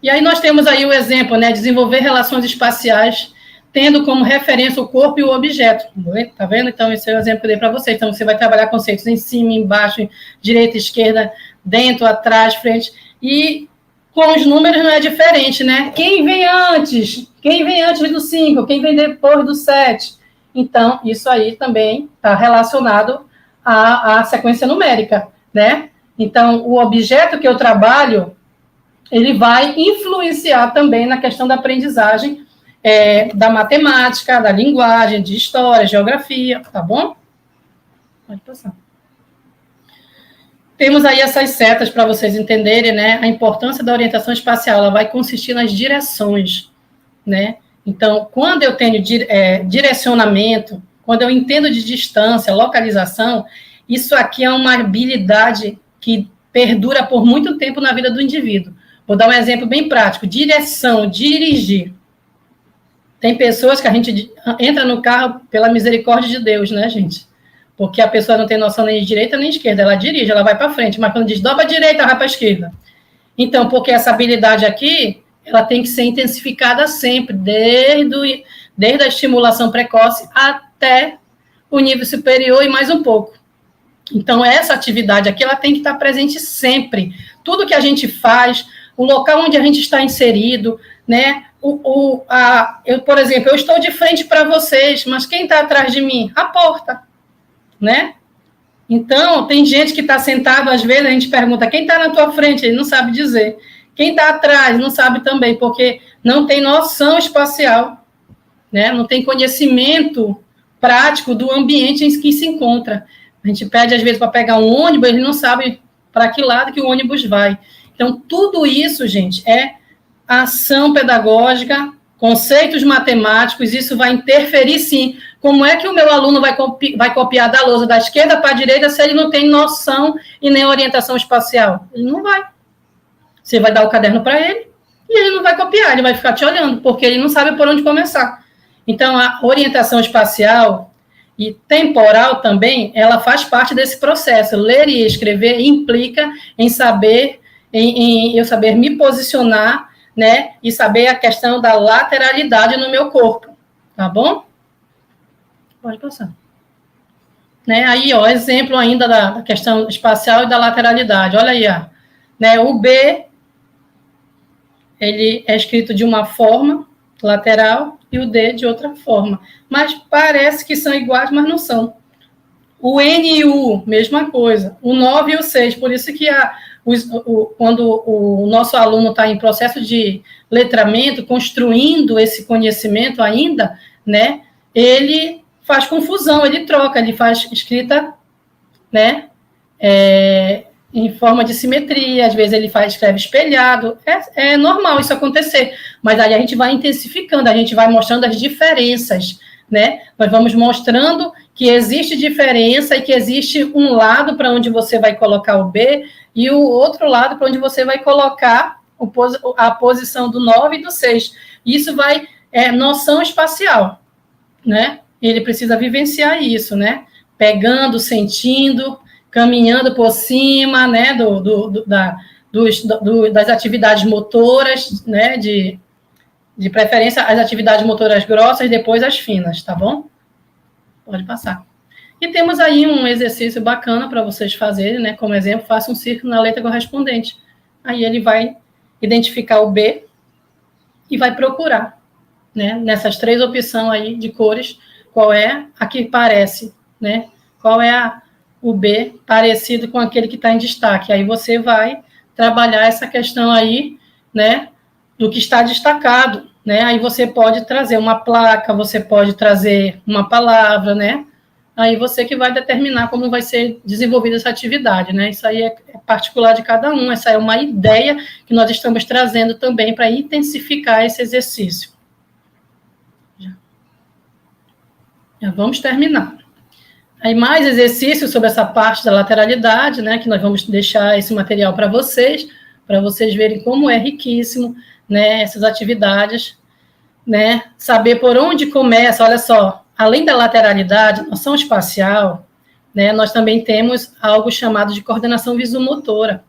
E aí nós temos aí o exemplo, né? Desenvolver relações espaciais, tendo como referência o corpo e o objeto. Tá vendo? Então, esse é o exemplo que eu dei para vocês. Então, você vai trabalhar conceitos em cima, embaixo, direita, esquerda, dentro, atrás, frente. E com os números não é diferente, né? Quem vem antes? Quem vem antes do 5? Quem vem depois do 7? Então, isso aí também está relacionado à sequência numérica, né? Então, o objeto que eu trabalho, ele vai influenciar também na questão da aprendizagem, da matemática, da linguagem, de história, geografia, tá bom? Pode passar. Temos aí essas setas para vocês entenderem, né? A importância da orientação espacial, ela vai consistir nas direções, né? Então, quando eu tenho direcionamento, quando eu entendo de distância, localização, isso aqui é uma habilidade que perdura por muito tempo na vida do indivíduo. Vou dar um exemplo bem prático. Direção, dirigir. Tem pessoas que a gente entra no carro pela misericórdia de Deus, né, gente? Porque a pessoa não tem noção nem de direita nem de esquerda. Ela dirige, ela vai para frente, mas quando diz dobra a direita, vai para a esquerda. Então, porque essa habilidade aqui, ela tem que ser intensificada sempre, desde a estimulação precoce até o nível superior e mais um pouco. Então, essa atividade aqui, ela tem que estar presente sempre. Tudo que a gente faz, o local onde a gente está inserido, né? Eu, por exemplo, eu estou de frente para vocês, mas quem está atrás de mim? A porta, né? Então, tem gente que está sentado, às vezes a gente pergunta, quem está na tua frente? Ele não sabe dizer. Quem está atrás não sabe também, porque não tem noção espacial, né? Não tem conhecimento prático do ambiente em que se encontra. A gente pede, às vezes, para pegar um ônibus, ele não sabe para que lado que o ônibus vai. Então, tudo isso, gente, é ação pedagógica, conceitos matemáticos, isso vai interferir, sim. Como é que o meu aluno vai copiar da lousa da esquerda para a direita se ele não tem noção e nem orientação espacial? Ele não vai. Você vai dar o caderno para ele e ele não vai copiar, ele vai ficar te olhando, porque ele não sabe por onde começar. Então, a orientação espacial e temporal também, ela faz parte desse processo. Ler e escrever implica em saber, em eu saber me posicionar, né, e saber a questão da lateralidade no meu corpo, tá bom? Pode passar. Né, aí, ó, exemplo ainda da questão espacial e da lateralidade. Olha aí, ó, né, o B, ele é escrito de uma forma, lateral, e o D de outra forma. Mas parece que são iguais, mas não são. O N e o U, mesma coisa. O 9 e o 6, por isso que quando o nosso aluno está em processo de letramento, construindo esse conhecimento ainda, né, ele faz confusão, ele troca, ele faz escrita, né, em forma de simetria, às vezes ele escreve espelhado, é normal isso acontecer, mas aí a gente vai intensificando, a gente vai mostrando as diferenças, né, nós vamos mostrando que existe diferença e que existe um lado para onde você vai colocar o B e o outro lado para onde você vai colocar a posição do 9 e do 6. Isso vai noção espacial, né? Ele precisa vivenciar isso, né? Pegando, sentindo, caminhando por cima, né? Das atividades motoras, né? De preferência, as atividades motoras grossas, depois as finas, tá bom? Pode passar. E temos aí um exercício bacana para vocês fazerem, né? Como exemplo, faça um círculo na letra correspondente. Aí ele vai identificar o B e vai procurar, né? Nessas 3 opções aí de cores, qual é a que parece, né? Qual é o B parecido com aquele que está em destaque. Aí você vai trabalhar essa questão aí, né? Do que está destacado, né? Aí você pode trazer uma placa, você pode trazer uma palavra, né? Aí você que vai determinar como vai ser desenvolvida essa atividade, né? Isso aí é particular de cada um, essa é uma ideia que nós estamos trazendo também para intensificar esse exercício. Já vamos terminar. Aí mais exercícios sobre essa parte da lateralidade, né? Que nós vamos deixar esse material para vocês verem como é riquíssimo, né? Essas atividades, né? Saber por onde começa, olha só. Além da lateralidade, noção espacial, né, nós também temos algo chamado de coordenação visomotora,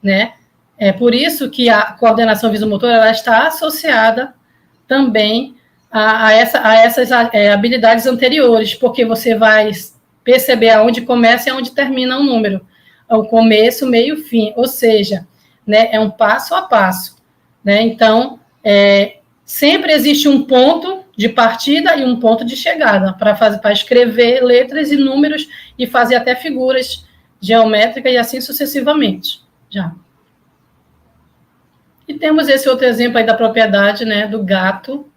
né? É por isso que a coordenação visomotora ela está associada também a essas habilidades anteriores, porque você vai perceber aonde começa e aonde termina um número, o começo, meio, fim, ou seja, né, é um passo a passo, né? Então, sempre existe um ponto de partida e um ponto de chegada para escrever letras e números e fazer até figuras geométricas e assim sucessivamente. Já. E temos esse outro exemplo aí da propriedade, né, do gato,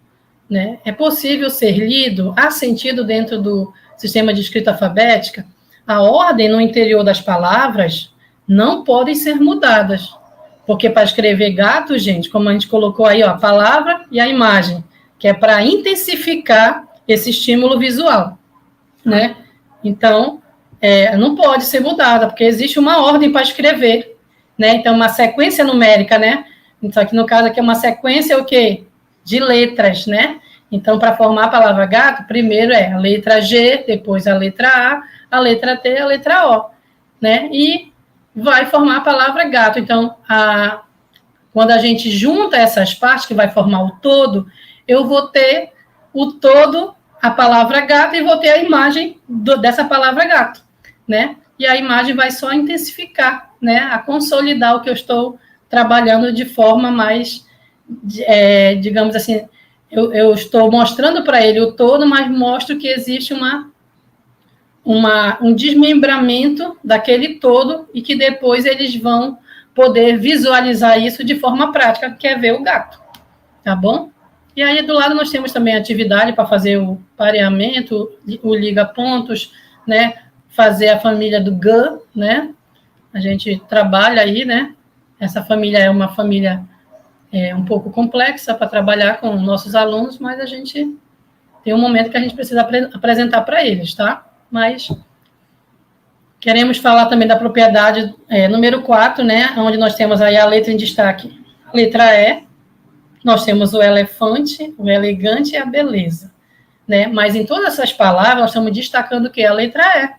né? É possível ser lido, há sentido dentro do sistema de escrita alfabética, a ordem no interior das palavras não podem ser mudadas. Porque para escrever gato, gente, como a gente colocou aí, ó, a palavra e a imagem, que é para intensificar esse estímulo visual, né? Então, não pode ser mudada, porque existe uma ordem para escrever, né? Então, uma sequência numérica, né? Então, aqui no caso aqui é uma sequência o quê? De letras, né? Então, para formar a palavra gato, primeiro é a letra G, depois a letra A letra T, a letra O, né? E vai formar a palavra gato. Então, quando a gente junta essas partes, que vai formar o todo, eu vou ter o todo, a palavra gato, e vou ter a imagem dessa palavra gato, né? E a imagem vai só intensificar, né? A consolidar o que eu estou trabalhando de forma mais, digamos assim, eu estou mostrando para ele o todo, mas mostro que existe um desmembramento daquele todo e que depois eles vão poder visualizar isso de forma prática, que é ver o gato, tá bom? E aí, do lado, nós temos também a atividade para fazer o pareamento, o liga-pontos, né? Fazer a família do GAN, né? A gente trabalha aí, né? Essa família é uma família um pouco complexa para trabalhar com nossos alunos, mas a gente tem um momento que a gente precisa apresentar para eles, tá? Mas queremos falar também da propriedade número 4, né? Onde nós temos aí a letra em destaque, a letra E, nós temos o elefante, o elegante e a beleza, né? Mas em todas essas palavras, nós estamos destacando o que? A letra E.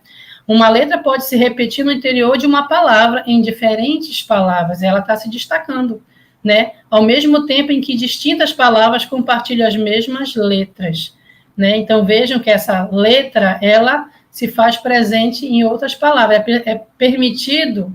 Uma letra pode se repetir no interior de uma palavra, em diferentes palavras, ela está se destacando, né? Ao mesmo tempo em que distintas palavras compartilham as mesmas letras, né? Então, vejam que essa letra, ela se faz presente em outras palavras. É permitido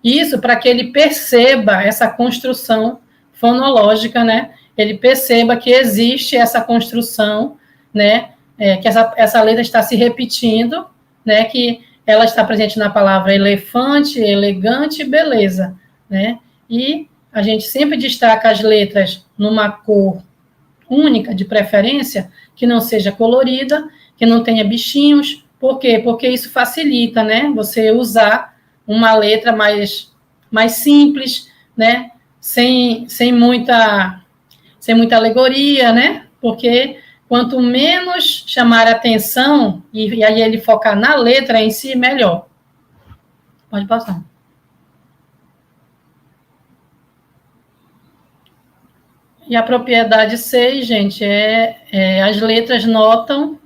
isso para que ele perceba essa construção fonológica, né? Ele perceba que existe essa construção, né? Que essa letra está se repetindo, né? Que ela está presente na palavra elefante, elegante e beleza, né? E a gente sempre destaca as letras numa cor única, de preferência, que não seja colorida, que não tenha bichinhos. Por quê? Porque isso facilita, né? Você usar uma letra mais simples, né? Sem muita alegoria, né? Porque quanto menos chamar a atenção e aí ele focar na letra em si, melhor. Pode passar. E a propriedade 6, gente, as letras notam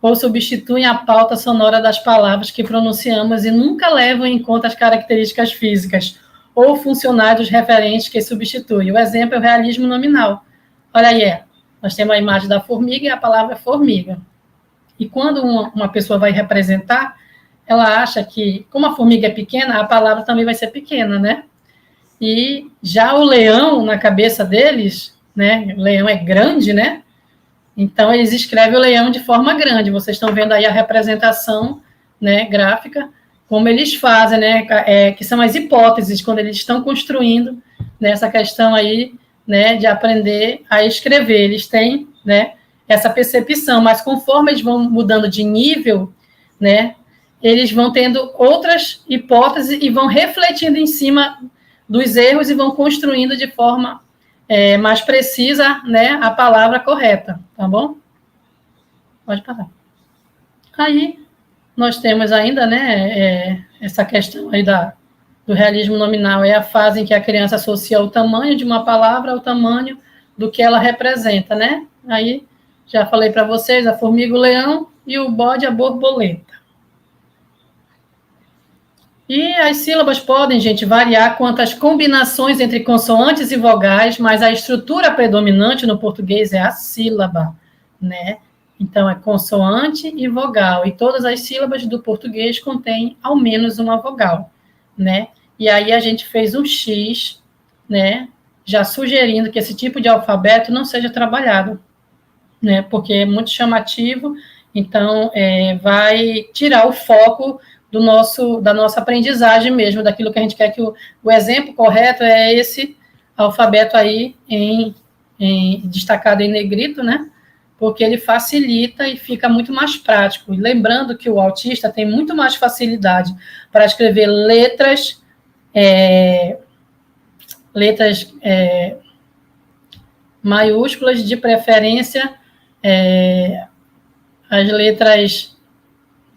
ou substituem a pauta sonora das palavras que pronunciamos e nunca levam em conta as características físicas ou funcionais referentes que substituem. O exemplo é o realismo nominal. Olha aí, nós temos a imagem da formiga e a palavra formiga. E quando uma pessoa vai representar, ela acha que, como a formiga é pequena, a palavra também vai ser pequena, né? E já o leão, na cabeça deles, né? O leão é grande, né? Então, eles escrevem o leão de forma grande. Vocês estão vendo aí a representação, né, gráfica, como eles fazem, né? Que são as hipóteses, quando eles estão construindo, né, essa questão aí, né, de aprender a escrever. Eles têm, né, essa percepção, mas conforme eles vão mudando de nível, né, eles vão tendo outras hipóteses e vão refletindo em cima dos erros e vão construindo de forma mais precisa, né, a palavra correta, tá bom? Pode parar. Aí, nós temos ainda, né, essa questão aí do realismo nominal, é a fase em que a criança associa o tamanho de uma palavra ao tamanho do que ela representa, né? Aí, já falei para vocês, a formiga, o leão e o bode, a borboleta. E as sílabas podem, gente, variar quanto às combinações entre consoantes e vogais, mas a estrutura predominante no português é a sílaba, né? Então, é consoante e vogal. E todas as sílabas do português contêm ao menos uma vogal, né? E aí a gente fez um X, né? Já sugerindo que esse tipo de alfabeto não seja trabalhado, né? Porque é muito chamativo, então vai tirar o foco da nossa aprendizagem mesmo, daquilo que a gente quer que o exemplo correto é esse alfabeto aí destacado em negrito, né? Porque ele facilita e fica muito mais prático. E lembrando que o autista tem muito mais facilidade para escrever letras maiúsculas, de preferência as letras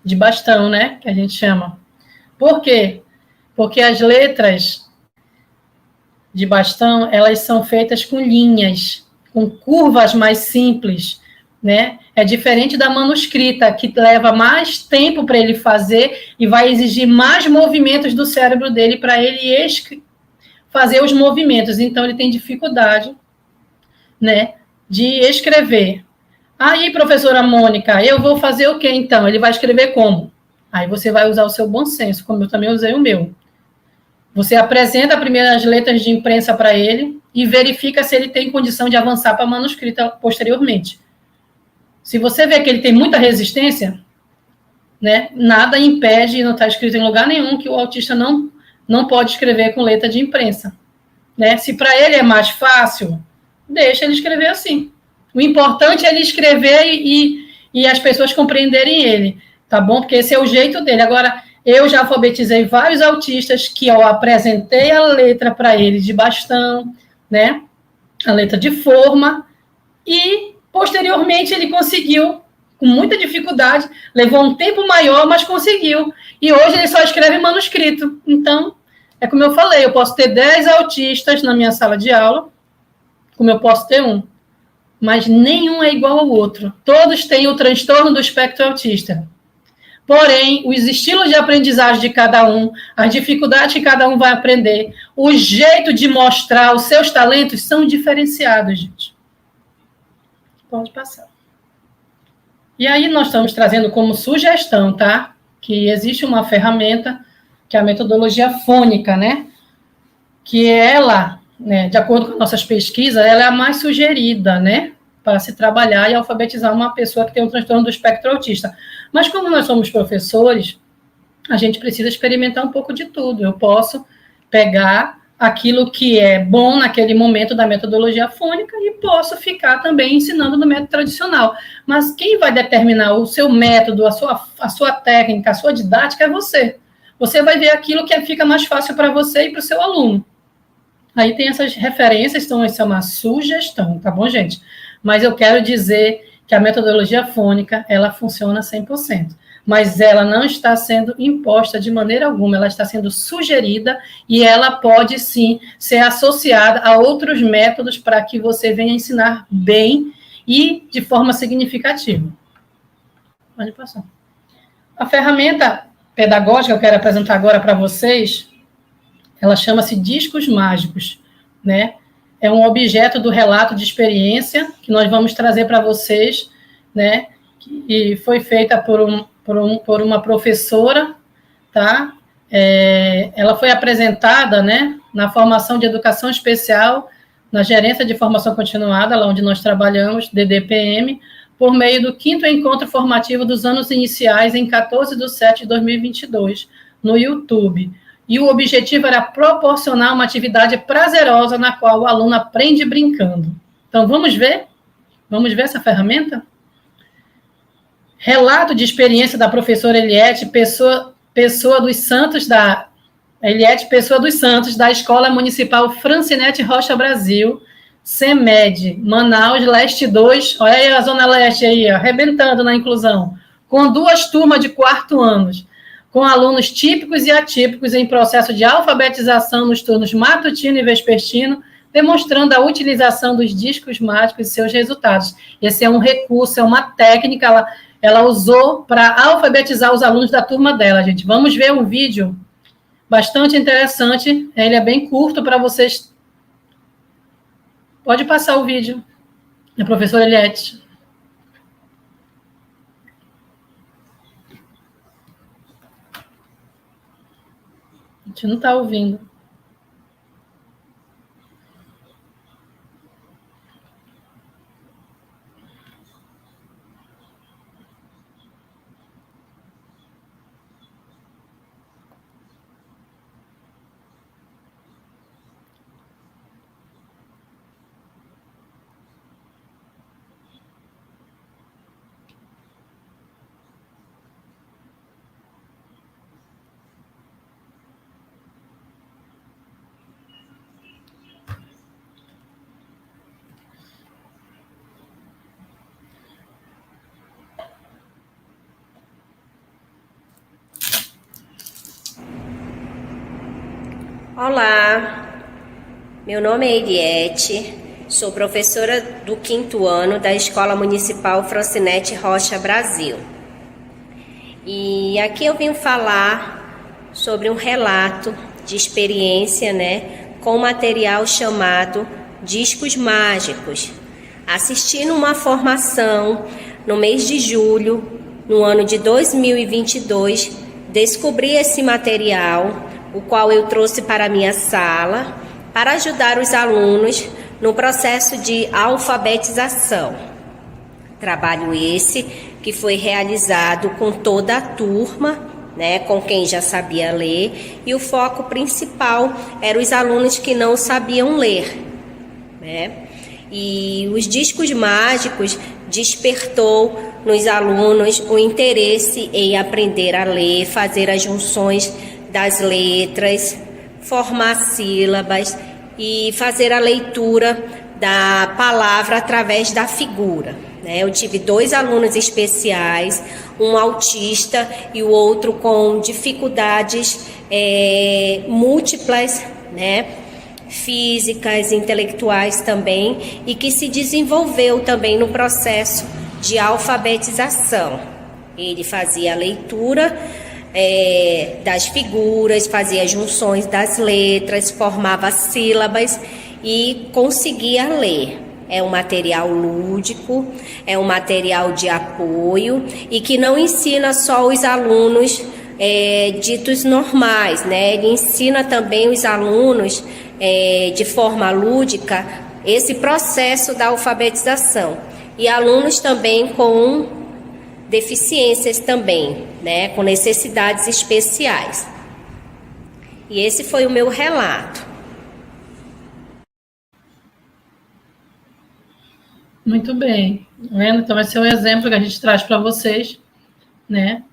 de bastão, né, que a gente chama. Por quê? Porque as letras de bastão, elas são feitas com linhas, com curvas mais simples, né? É diferente da manuscrita, que leva mais tempo para ele fazer e vai exigir mais movimentos do cérebro dele para ele fazer os movimentos. Então, ele tem dificuldade, né, de escrever. Aí, professora Mônica, eu vou fazer o quê, então? Ele vai escrever como? Aí você vai usar o seu bom senso, como eu também usei o meu. Você apresenta primeiro as letras de imprensa para ele e verifica se ele tem condição de avançar para a manuscrita posteriormente. Se você vê que ele tem muita resistência, né, nada impede, e não está escrito em lugar nenhum, que o autista não pode escrever com letra de imprensa, né? Se para ele é mais fácil, deixa ele escrever assim. O importante é ele escrever e as pessoas compreenderem ele, tá bom? Porque esse é o jeito dele. Agora, eu já alfabetizei vários autistas que eu apresentei a letra para eles de bastão, né? A letra de forma, e posteriormente ele conseguiu, com muita dificuldade, levou um tempo maior, mas conseguiu. E hoje ele só escreve manuscrito. Então, é como eu falei, eu posso ter 10 autistas na minha sala de aula, como eu posso ter um. Mas nenhum é igual ao outro. Todos têm o transtorno do espectro autista. Porém, os estilos de aprendizagem de cada um, as dificuldades que cada um vai aprender, o jeito de mostrar os seus talentos são diferenciados, gente. Pode passar. E aí nós estamos trazendo como sugestão, tá? Que existe uma ferramenta, que é a metodologia fônica, né? Que ela, né, de acordo com nossas pesquisas, ela é a mais sugerida, né, para se trabalhar e alfabetizar uma pessoa que tem um transtorno do espectro autista. Mas como nós somos professores, a gente precisa experimentar um pouco de tudo. Eu posso pegar aquilo que é bom naquele momento da metodologia fônica e posso ficar também ensinando no método tradicional. Mas quem vai determinar o seu método, a sua técnica, a sua didática é você. Você vai ver aquilo que fica mais fácil para você e para o seu aluno. Aí tem essas referências, então isso é uma sugestão, tá bom, gente? Mas eu quero dizer que a metodologia fônica, ela funciona 100%. Mas ela não está sendo imposta de maneira alguma, ela está sendo sugerida e ela pode, sim, ser associada a outros métodos para que você venha ensinar bem e de forma significativa. Pode passar. A ferramenta pedagógica que eu quero apresentar agora para vocês, ela chama-se Discos Mágicos, né? É um objeto do relato de experiência que nós vamos trazer para vocês, né? E foi feita por uma professora, tá? Ela foi apresentada, né, na formação de educação especial, na gerência de formação continuada, lá onde nós trabalhamos, DDPM, por meio do 5º encontro formativo dos anos iniciais, em 14/7/2022, no YouTube. E o objetivo era proporcionar uma atividade prazerosa na qual o aluno aprende brincando. Então, vamos ver? Vamos ver essa ferramenta? Relato de experiência da professora Eliette Pessoa dos Santos, da Escola Municipal Francinete Rocha Brasil, CEMED, Manaus, Leste 2, olha aí a Zona Leste aí, arrebentando na inclusão, com 2 turmas de 4º anos, com alunos típicos e atípicos em processo de alfabetização nos turnos matutino e vespertino, demonstrando a utilização dos discos mágicos e seus resultados. Esse é um recurso, é uma técnica, ela usou para alfabetizar os alunos da turma dela, gente. Vamos ver um vídeo bastante interessante, ele é bem curto para vocês. Pode passar o vídeo, a professora Eliette. A gente não está ouvindo. Olá, meu nome é Eliette, sou professora do 5º ano da Escola Municipal Francinete Rocha Brasil. E aqui eu vim falar sobre um relato de experiência, com material chamado Discos Mágicos. Assistindo uma formação no mês de julho, no ano de 2022, descobri esse material, o qual eu trouxe para a minha sala, para ajudar os alunos no processo de alfabetização. Trabalho esse que foi realizado com toda a turma, com quem já sabia ler, e o foco principal era os alunos que não sabiam ler, E os discos mágicos despertou nos alunos o interesse em aprender a ler, fazer as junções das letras, formar sílabas e fazer a leitura da palavra através da figura. Eu tive 2 alunos especiais, um autista e o outro com dificuldades múltiplas, físicas, intelectuais também, e que se desenvolveu também no processo de alfabetização. Ele fazia a leitura das figuras, fazia junções das letras, formava sílabas e conseguia ler. É um material lúdico, é um material de apoio e que não ensina só os alunos ditos normais, Ele ensina também os alunos de forma lúdica esse processo da alfabetização. E alunos também com deficiências também, com necessidades especiais. E esse foi o meu relato. Muito bem. Então, esse é um exemplo que a gente traz para vocês,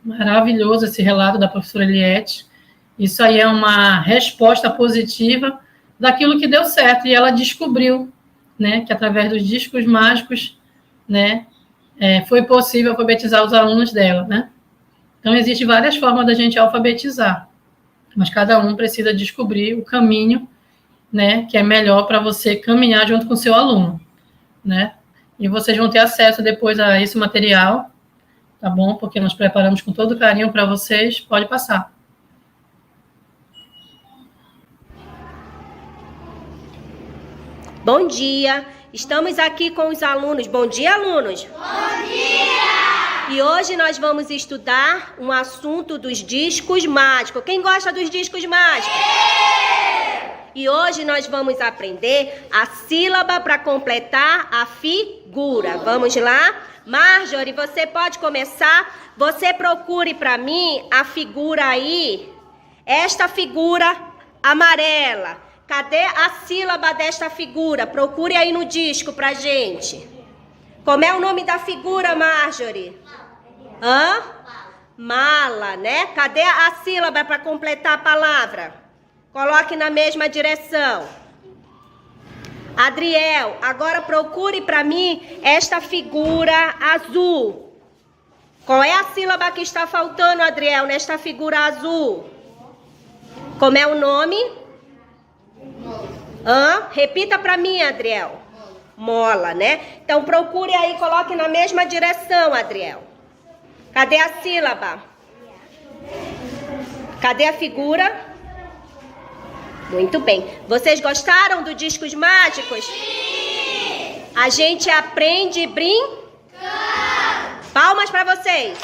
Maravilhoso esse relato da professora Eliette. Isso aí é uma resposta positiva daquilo que deu certo. E ela descobriu, que através dos discos mágicos, foi possível alfabetizar os alunos dela, né? Então, existem várias formas da gente alfabetizar, mas cada um precisa descobrir o caminho, né, que é melhor para você caminhar junto com o seu aluno, né? E vocês vão ter acesso depois a esse material, tá bom? Porque nós preparamos com todo carinho para vocês. Pode passar. Bom dia, estamos aqui com os alunos. Bom dia, alunos! Bom dia! E hoje nós vamos estudar um assunto dos discos mágicos. Quem gosta dos discos mágicos? E hoje nós vamos aprender a sílaba para completar a figura. Vamos lá? Marjorie, você pode começar? Você procure para mim a figura aí. Esta figura amarela. Cadê a sílaba desta figura? Procure aí no disco pra gente. Como é o nome da figura, Marjorie? Hã? Mala, né? Cadê a sílaba para completar a palavra? Coloque na mesma direção. Adriel, agora procure para mim esta figura azul. Qual é a sílaba que está faltando, Adriel, nesta figura azul? Como é o nome? Repita para mim, Adriel. Mola, né? Então procure aí, coloque na mesma direção, Adriel. Cadê a sílaba? Cadê a figura? Muito bem. Vocês gostaram do Discos Mágicos? Sim! A gente aprende brincando. Palmas para vocês.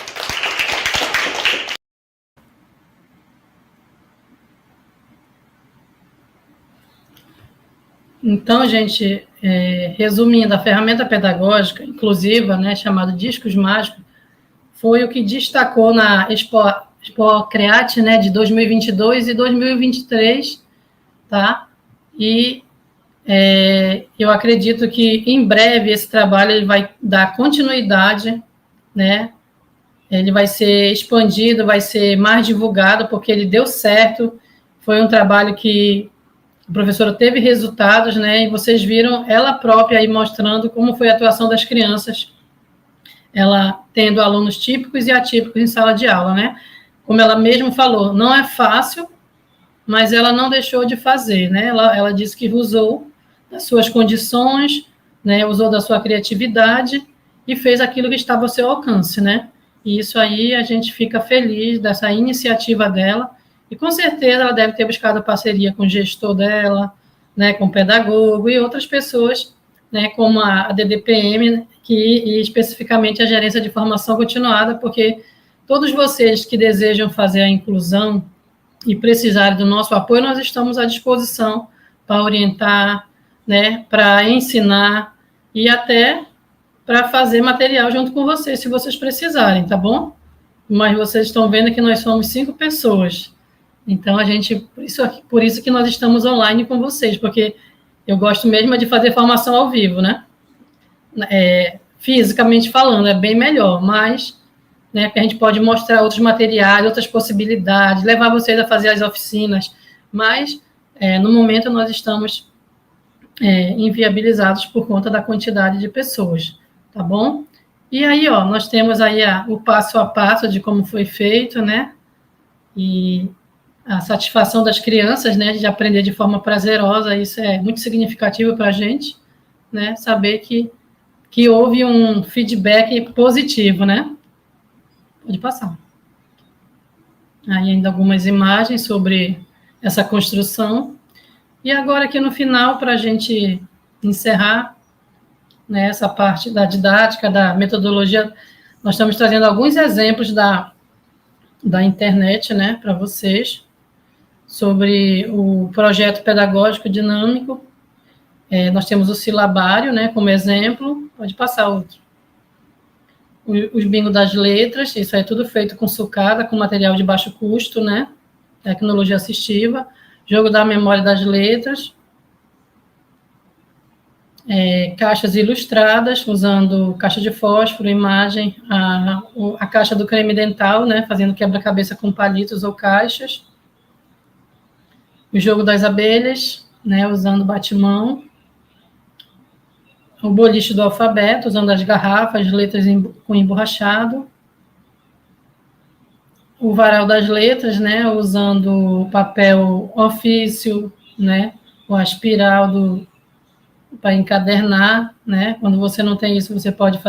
Então, gente, resumindo, a ferramenta pedagógica inclusiva, né, chamada Discos Mágicos, foi o que destacou na Expo Create, né, de 2022 e 2023, tá? E eu acredito que em breve esse trabalho ele vai dar continuidade, né? Ele vai ser expandido, vai ser mais divulgado, porque ele deu certo. Foi um trabalho que a professora teve resultados, né? E vocês viram ela própria aí mostrando como foi a atuação das crianças, ela tendo alunos típicos e atípicos em sala de aula, né? Como ela mesma falou, não é fácil, mas ela não deixou de fazer, né? Ela disse que usou das suas condições, né? Usou da sua criatividade e fez aquilo que estava ao seu alcance, né? E isso aí a gente fica feliz dessa iniciativa dela, e com certeza ela deve ter buscado parceria com o gestor dela, né? Com o pedagogo e outras pessoas, né? Como a DDPM, e especificamente a Gerência de Formação Continuada, porque todos vocês que desejam fazer a inclusão e precisarem do nosso apoio, nós estamos à disposição para orientar, né, para ensinar e até para fazer material junto com vocês, se vocês precisarem, tá bom? Mas vocês estão vendo que nós somos 5 pessoas. Então, por isso que nós estamos online com vocês, porque eu gosto mesmo de fazer formação ao vivo, né? Fisicamente falando, é bem melhor, mas... né, que a gente pode mostrar outros materiais, outras possibilidades, levar vocês a fazer as oficinas, mas, no momento, nós estamos inviabilizados por conta da quantidade de pessoas, tá bom? E aí, ó, nós temos aí o passo a passo de como foi feito, né, e a satisfação das crianças, né, de aprender de forma prazerosa, isso é muito significativo para a gente, né, saber que houve um feedback positivo, né? Pode passar. Aí ainda algumas imagens sobre essa construção. E agora aqui no final, para a gente encerrar, né, essa parte da didática, da metodologia, nós estamos trazendo alguns exemplos da internet, né, para vocês, sobre o projeto pedagógico dinâmico. Nós temos o silabário, né, como exemplo. Pode passar outro. Os bingos das letras, isso aí é tudo feito com sucata, com material de baixo custo, né? Tecnologia assistiva. Jogo da memória das letras. Caixas ilustradas, usando caixa de fósforo, imagem, a caixa do creme dental, né? Fazendo quebra-cabeça com palitos ou caixas. O jogo das abelhas, né? Usando batimão. o boliche do alfabeto, usando as garrafas, letras com emborrachado. O varal das letras, né, usando o papel ofício, né, o espiral para encadernar, né. Quando você não tem isso, você pode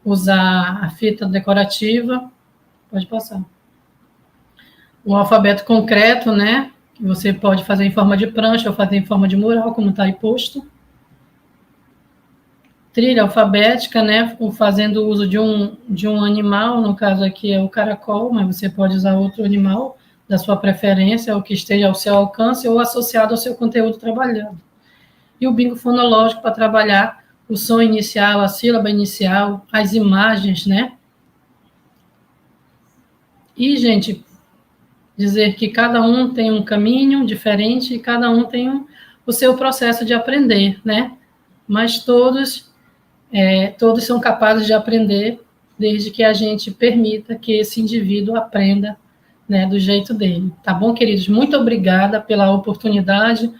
usar a fita decorativa. Pode passar. O alfabeto concreto, né, que você pode fazer em forma de prancha ou fazer em forma de mural, como está aí posto. Trilha alfabética, né, fazendo uso de um animal, no caso aqui é o caracol, mas você pode usar outro animal da sua preferência, ou que esteja ao seu alcance, ou associado ao seu conteúdo trabalhado. E o bingo fonológico para trabalhar o som inicial, a sílaba inicial, as imagens, né. E, gente, dizer que cada um tem um caminho diferente e cada um tem o seu processo de aprender, né, mas todos são capazes de aprender, desde que a gente permita que esse indivíduo aprenda, né, do jeito dele. Tá bom, queridos? Muito obrigada pela oportunidade.